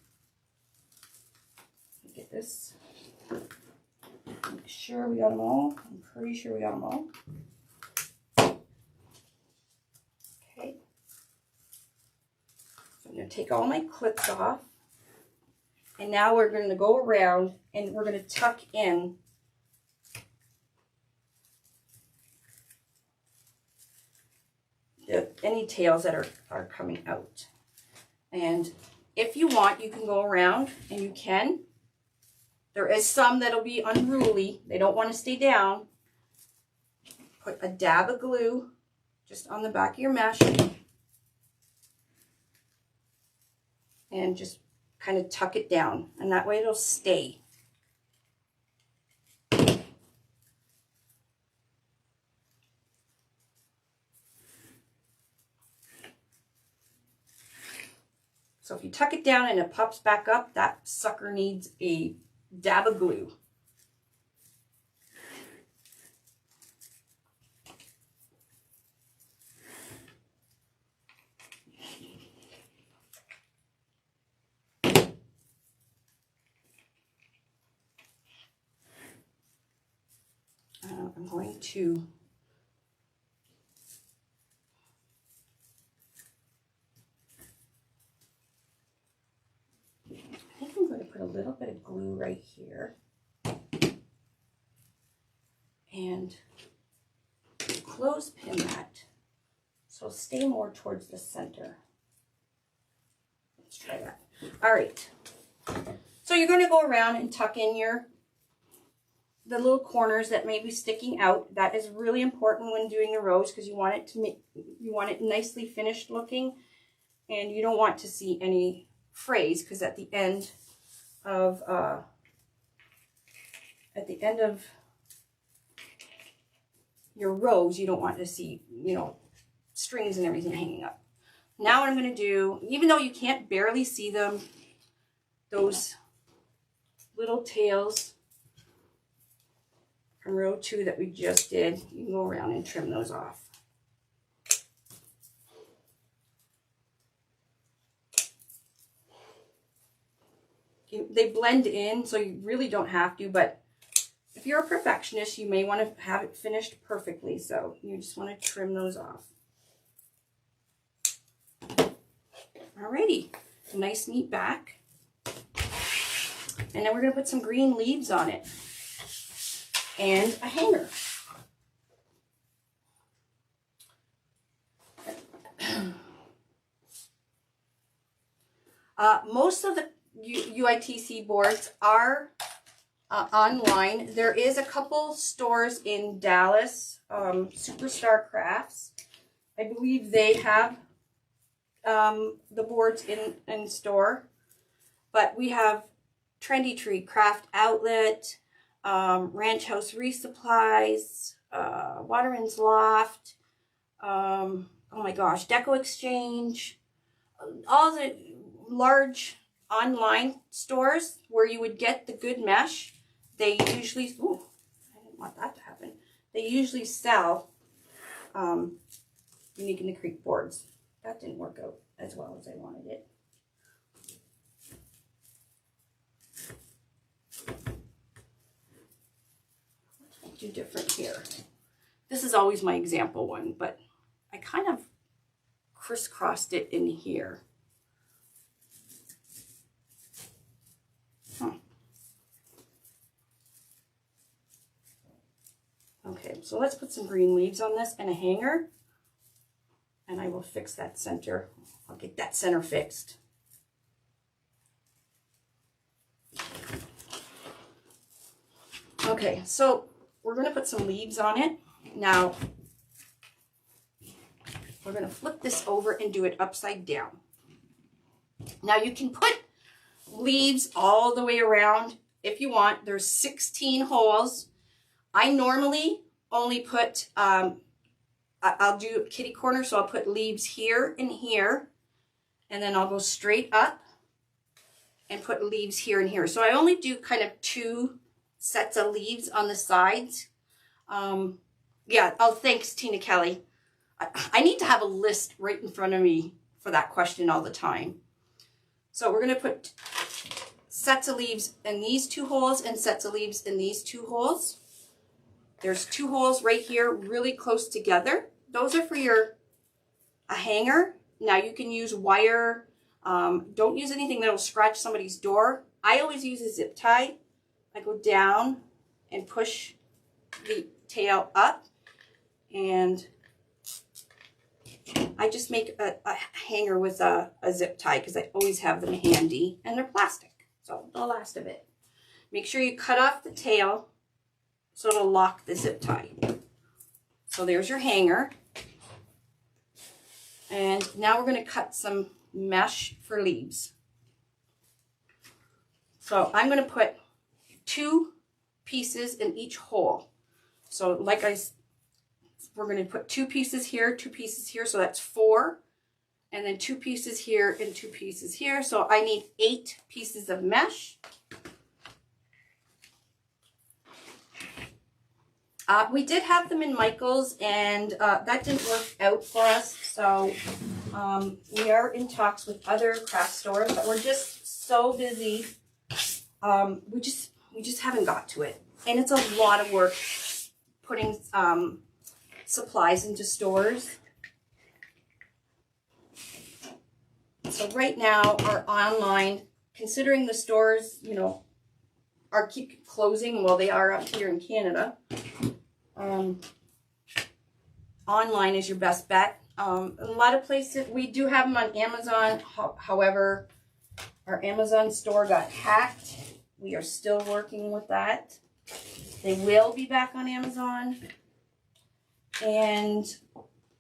Get this. Make sure we got them all. I'm pretty sure we got them all. Okay. So I'm going to take all my clips off. And now we're going to go around and we're going to tuck in any tails that are coming out. And if you want, you can go around, and you can. There is some that'll be unruly. They don't want to stay down. Put a dab of glue just on the back of your mesh. And just kind of tuck it down. And that way it'll stay. So if you tuck it down and it pops back up, that sucker needs a dab of glue. I'm going to put a little bit of glue right here and clothespin that so it'll stay more towards the center. Let's try that. All right. So you're going to go around and tuck in the little corners that may be sticking out. That is really important when doing the rose because you want it nicely finished looking, and you don't want to see any frays because at the end of your rose, you don't want to see, strings and everything hanging up. Now what I'm going to do, even though you can't barely see them, those little tails from row 2 that we just did, you can go around and trim those off. They blend in, so you really don't have to, but if you're a perfectionist, you may want to have it finished perfectly, so you just want to trim those off. Alrighty, a nice neat back. And then we're going to put some green leaves on it and a hanger. Most of the UITC boards are online. There is a couple stores in Dallas, Superstar Crafts. I believe they have the boards in store. But we have Trendy Tree, Craft Outlet, Ranch House Resupplies, Waterman's Loft, oh my gosh, Deco Exchange, all the large online stores where you would get the good mesh. They usually, ooh, I didn't want that to happen. They usually sell Unique in the Creek boards. That didn't work out as well as I wanted it. What do I do different here? This is always my example one, but I kind of crisscrossed it in here. Okay, so let's put some green leaves on this and a hanger. And I will fix that center. I'll get that center fixed. Okay, so we're going to put some leaves on it. Now, we're going to flip this over and do it upside down. Now, you can put leaves all the way around if you want. There's 16 holes. I normally only put, I'll do kitty corner, so I'll put leaves here and here, and then I'll go straight up and put leaves here and here. So I only do kind of 2 sets of leaves on the sides. Yeah, oh, thanks, Tina Kelly. I need to have a list right in front of me for that question all the time. So we're going to put sets of leaves in these 2 holes and sets of leaves in these 2 holes. There's 2 holes right here really close together. Those are for a hanger. Now you can use wire. Don't use anything that will scratch somebody's door. I always use a zip tie. I go down and push the tail up, and I just make a hanger with a zip tie because I always have them handy, and they're plastic, so they'll last a bit. Make sure you cut off the tail so it'll lock the zip tie. So there's your hanger. And now we're going to cut some mesh for leaves. So I'm going to put 2 pieces in each hole. So we're going to put 2 pieces here, 2 pieces here, so that's 4. And then 2 pieces here and 2 pieces here. So I need 8 pieces of mesh. We did have them in Michael's, and that didn't work out for us. So we are in talks with other craft stores, but we're just so busy. We just haven't got to it, and it's a lot of work putting supplies into stores. So right now, our online, considering the stores, you know, are keep closing, well, they are up here in Canada. Online is your best bet. A lot of places, we do have them on Amazon. However, our Amazon store got hacked. We are still working with that. They will be back on Amazon. And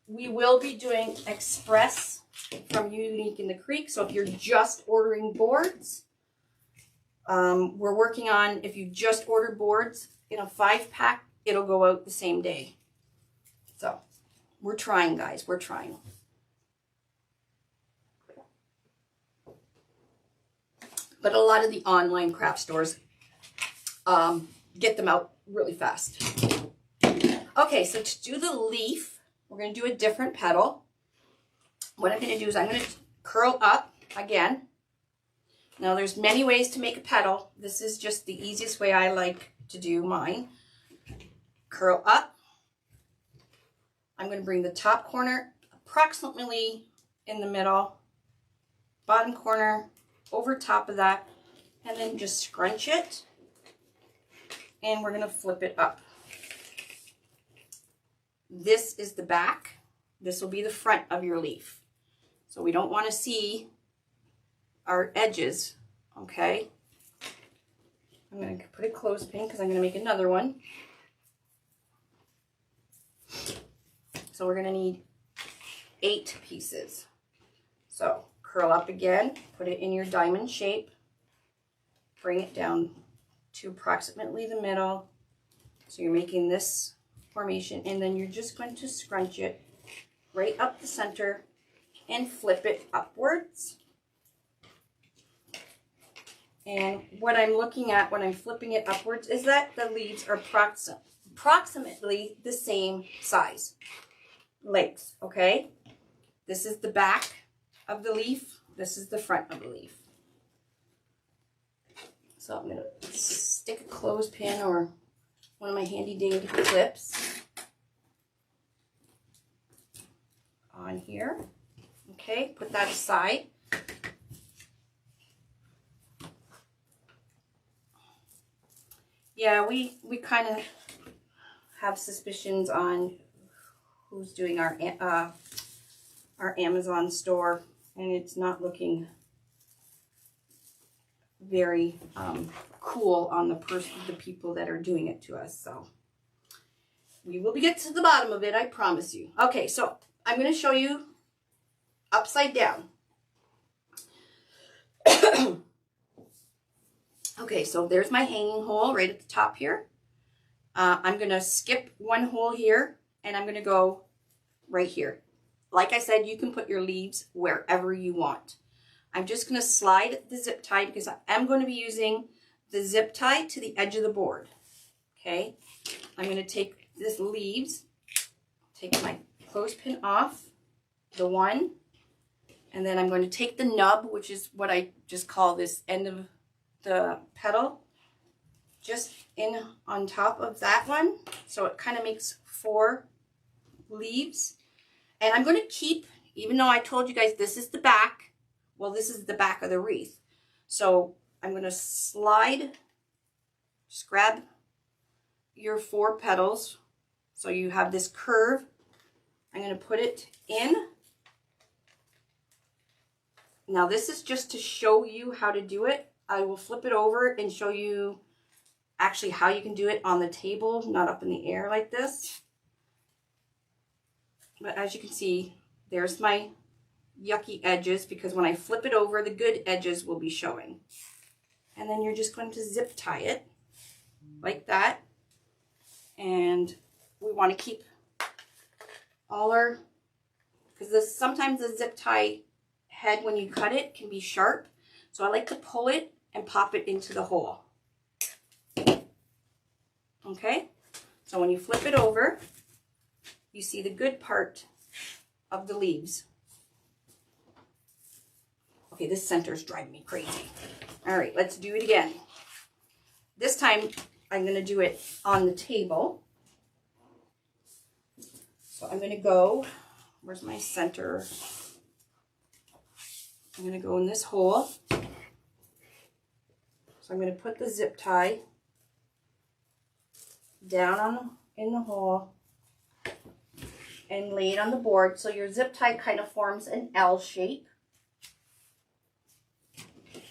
we will be doing express from Unique in the Creek. So if you're just ordering boards, we're working on, if you just order boards in a 5-pack, it'll go out the same day. So we're trying, guys. We're trying. But a lot of the online craft stores get them out really fast. Okay, so to do the leaf, we're going to do a different petal. What I'm going to do is I'm going to curl up again. Now, there's many ways to make a petal. This is just the easiest way I like to do mine. Curl up. I'm going to bring the top corner approximately in the middle, bottom corner over top of that, and then just scrunch it. And we're going to flip it up. This is the back. This will be the front of your leaf. So we don't want to see our edges, okay? I'm going to put a clothespin because I'm going to make another one. So we're going to need 8 pieces. So curl up again, put it in your diamond shape, bring it down to approximately the middle. So you're making this formation, and then you're just going to scrunch it right up the center and flip it upwards. And what I'm looking at when I'm flipping it upwards is that the leaves are approximately the same size. Length, okay? This is the back of the leaf. This is the front of the leaf. So I'm going to stick a clothespin or one of my handy dandy clips on here. Okay, put that aside. Yeah, we kind of have suspicions on who's doing our Amazon store, and it's not looking very cool on the people that are doing it to us. So we will get to the bottom of it, I promise you. Okay, so I'm going to show you upside down. Okay, so there's my hanging hole right at the top here. I'm going to skip one hole here, and I'm going to go right here. Like I said, you can put your leaves wherever you want. I'm just going to slide the zip tie because I am going to be using the zip tie to the edge of the board. Okay, I'm going to take this leaves, take my clothespin off, the one, and then I'm going to take the nub, which is what I just call this end of the petal, just in on top of that one. So it kind of makes 4 leaves. And I'm going to keep, even though I told you guys this is the back, well, this is the back of the wreath. So I'm going to slide, just grab your 4 petals. So you have this curve. I'm going to put it in. Now this is just to show you how to do it. I will flip it over and show you actually how you can do it on the table, not up in the air like this. But as you can see, there's my yucky edges, because when I flip it over, the good edges will be showing. And then you're just going to zip tie it like that. And we want to keep all our, because sometimes the zip tie head, when you cut it, can be sharp. So I like to pull it and pop it into the hole. Okay, so when you flip it over, you see the good part of the leaves. Okay, this center's driving me crazy. All right, let's do it again. This time, I'm going to do it on the table. So I'm going to go, where's my center? I'm going to go in this hole. So I'm going to put the zip tie down in the hole and lay it on the board. So your zip tie kind of forms an L shape.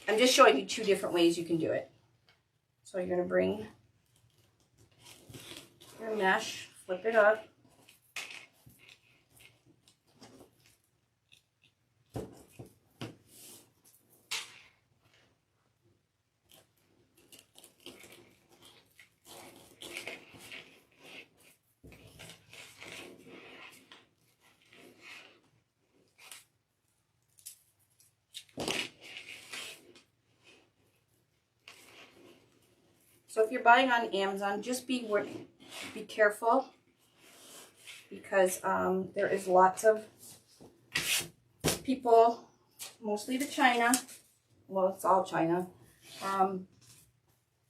I'm just showing you 2 different ways you can do it. So you're going to bring your mesh, flip it up. So if you're buying on Amazon, just be careful, because there is lots of people, mostly to China, well, it's all China,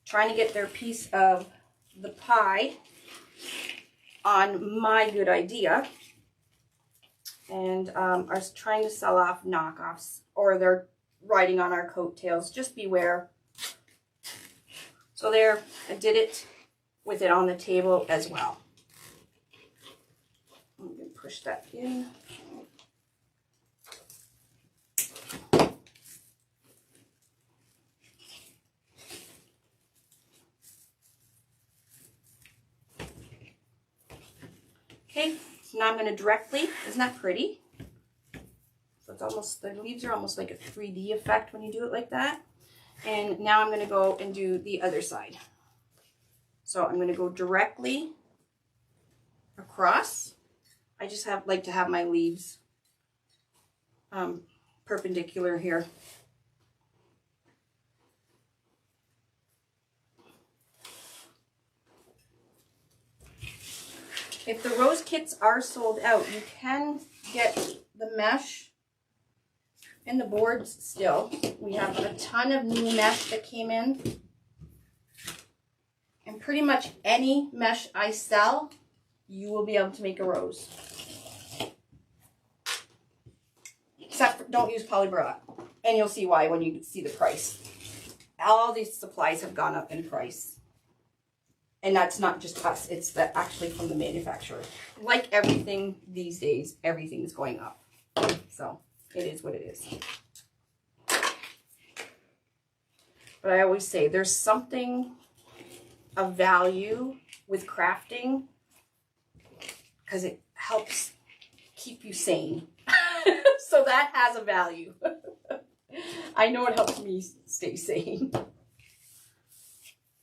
trying to get their piece of the pie on my good idea, and are trying to sell off knockoffs, or they're riding on our coattails. Just beware. So there, I did it with it on the table as well. I'm going to push that in. Okay, so now I'm going to directly, isn't that pretty? So it's almost, the leaves are almost like a 3D effect when you do it like that. And now I'm going to go and do the other side. So I'm going to go directly across. I just like to have my leaves perpendicular here. If the rose kits are sold out, you can get the mesh and the boards still. We have a ton of new mesh that came in. And pretty much any mesh I sell, you will be able to make a rose. Except for, don't use polyburlap. And you'll see why when you see the price. All these supplies have gone up in price. And that's not just us. It's actually from the manufacturer. Like everything these days, everything's going up. So it is what it is. But I always say there's something of value with crafting because it helps keep you sane. So that has a value. I know it helps me stay sane.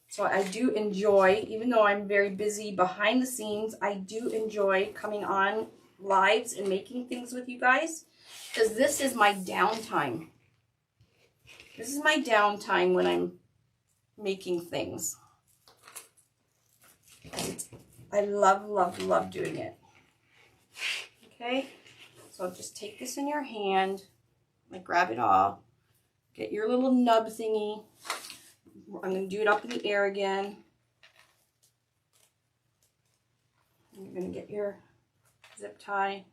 So I do enjoy, even though I'm very busy behind the scenes, I do enjoy coming on lives and making things with you guys because this is my downtime. This is my downtime when I'm making things. I love, love, love doing it. Okay, so just take this in your hand, like grab it all, get your little nub thingy. I'm going to do it up in the air again. You're going to get your zip tie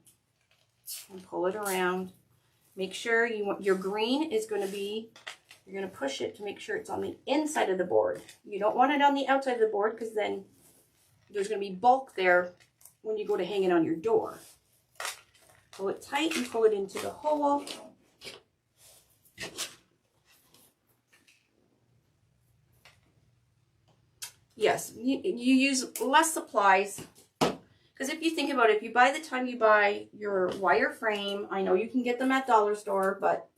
and pull it around. Make sure your green is going to be, you're going to push it to make sure it's on the inside of the board. You don't want it on the outside of the board because then there's going to be bulk there when you go to hang it on your door. Pull it tight and pull it into the hole. Yes, you use less supplies because if you think about it, by the time you buy your wire frame, I know you can get them at dollar store, but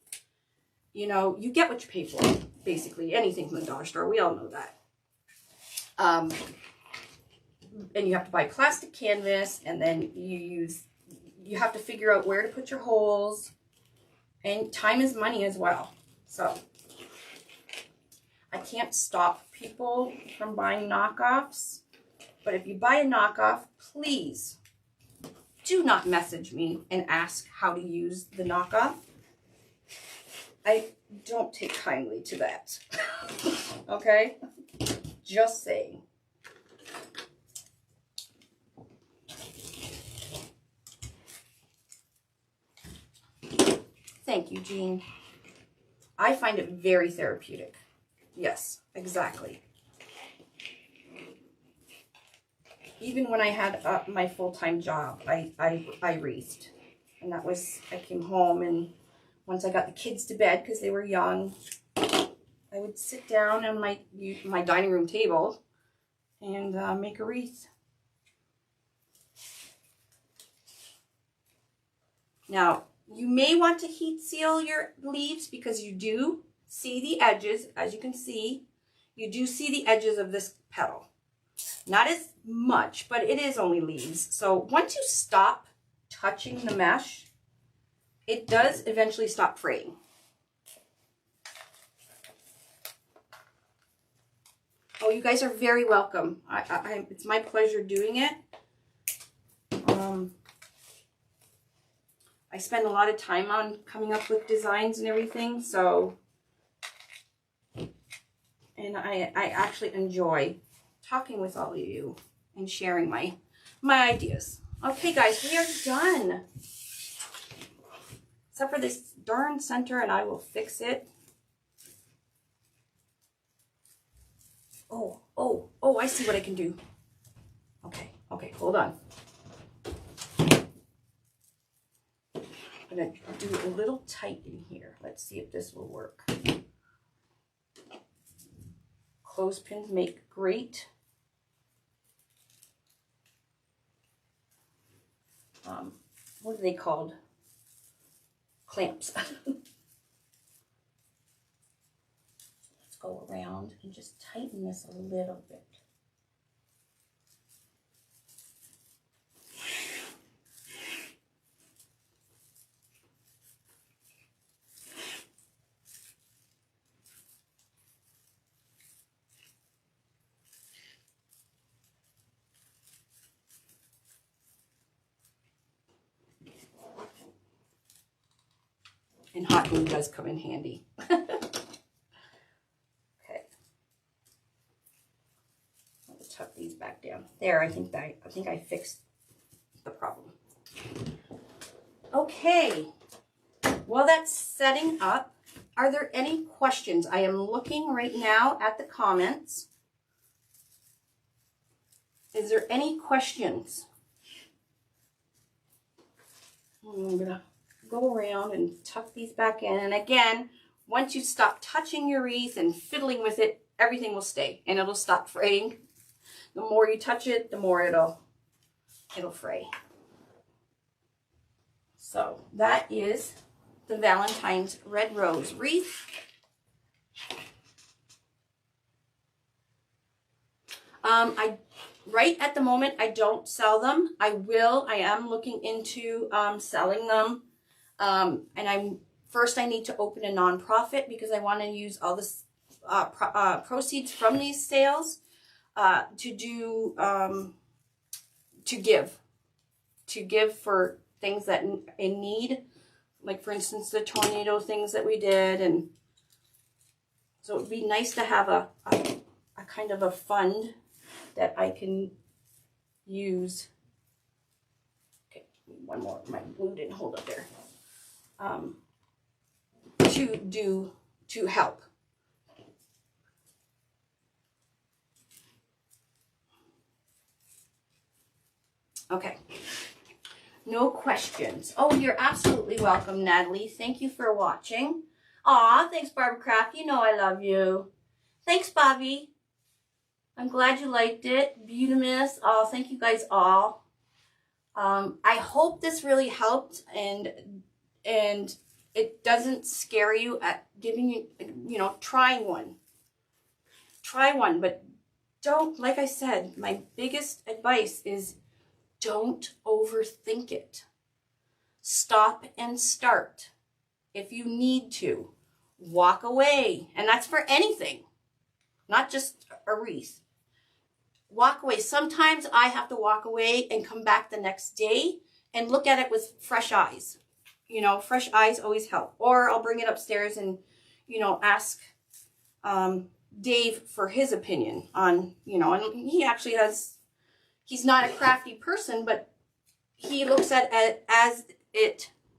you know, you get what you pay for, basically. Anything from the dollar store, we all know that. And you have to buy plastic canvas, and then you have to figure out where to put your holes, and time is money as well. So I can't stop people from buying knockoffs, but if you buy a knockoff, please do not message me and ask how to use the knockoff. I don't take kindly to that. Okay? Just saying. Thank you, Jean. I find it very therapeutic. Yes, exactly. Even when I had my full-time job, I wreathed. And that was, I came home, and once I got the kids to bed because they were young, I would sit down on my dining room table and make a wreath. Now, you may want to heat seal your leaves because you do see the edges. As you can see, you do see the edges of this petal. Not as much, but it is only leaves. So once you stop touching the mesh, it does eventually stop fraying. Oh, you guys are very welcome. It's my pleasure doing it. I spend a lot of time on coming up with designs and everything, so, and I actually enjoy talking with all of you and sharing my ideas. Okay, guys, we are done. Except for this darn center, and I will fix it. Oh, I see what I can do. Okay, hold on. I'm going to do a little tight in here. Let's see if this will work. Clothespins make great what are they called? Clamps. Let's go around and just tighten this a little bit. And hot glue does come in handy. Okay. Let's tuck these back down. There, I think I fixed the problem. Okay. While that's setting up, are there any questions? I am looking right now at the comments. Is there any questions? I'm gonna go around and tuck these back in. And again, once you stop touching your wreath and fiddling with it, everything will stay and it'll stop fraying. The more you touch it, the more it'll fray. So that is the Valentine's Red Rose wreath. Right at the moment, I don't sell them. I am looking into selling them. And first I need to open a nonprofit because I want to use all this proceeds from these sales to give for things that in need, like for instance the tornado things that we did. And so it would be nice to have a kind of a fund that I can use. Okay, one more. My glue didn't hold up there. To help. Okay. No questions. Oh, you're absolutely welcome, Natalie. Thank you for watching. Aw, thanks, Barbara Craft. You know I love you. Thanks, Bobby. I'm glad you liked it. Beautimus. Oh, thank you guys all. I hope this really helped and it doesn't scare you at giving you, trying one. Try one, but don't, like I said, my biggest advice is don't overthink it. Stop and start. If you need to, walk away. And that's for anything, not just a wreath. Walk away. Sometimes I have to walk away and come back the next day and look at it with fresh eyes. Fresh eyes always help. Or I'll bring it upstairs and, ask Dave for his opinion on, and he actually he's not a crafty person, but he looks at it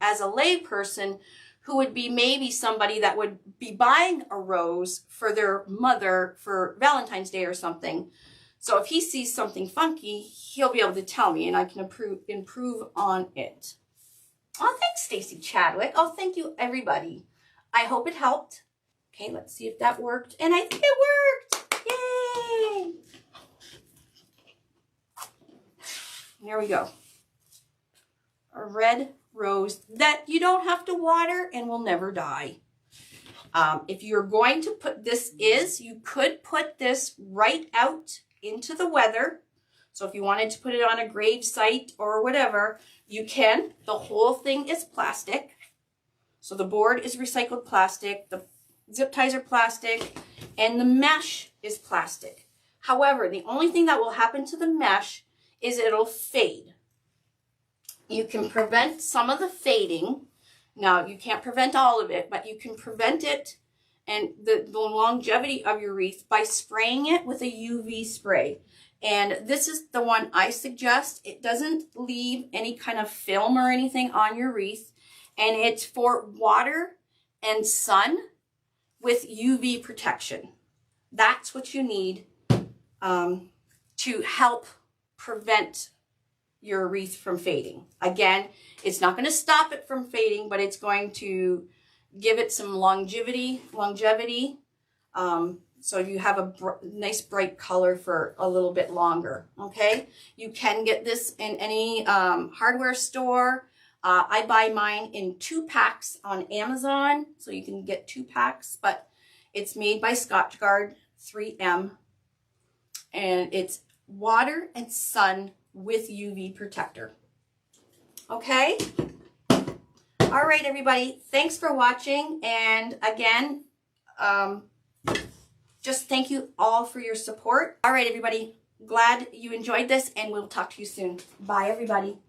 as a lay person who would be maybe somebody that would be buying a rose for their mother for Valentine's Day or something. So if he sees something funky, he'll be able to tell me and I can improve on it. Oh, thanks, Stacy Chadwick. Oh, thank you, everybody. I hope it helped. Okay, let's see if that worked. And I think it worked. Yay! There we go. A red rose that you don't have to water and will never die. If you're going to put this you could put this right out into the weather. So if you wanted to put it on a grave site or whatever, you can. The whole thing is plastic. So the board is recycled plastic, the zip ties are plastic, and the mesh is plastic. However, the only thing that will happen to the mesh is it'll fade. You can prevent some of the fading. Now, you can't prevent all of it, but you can prevent it and the longevity of your wreath by spraying it with a UV spray. And this is the one I suggest. It doesn't leave any kind of film or anything on your wreath. And it's for water and sun with UV protection. That's what you need to help prevent your wreath from fading. Again, it's not going to stop it from fading, but it's going to give it some longevity. So you have a nice bright color for a little bit longer. Okay, you can get this in any hardware store. I buy mine in 2 packs on Amazon, so you can get 2 packs, but it's made by Scotchgard 3M, and it's water and sun with UV protector. Okay? All right, everybody. Thanks for watching. And again, just thank you all for your support. All right, everybody. Glad you enjoyed this, and we'll talk to you soon. Bye, everybody.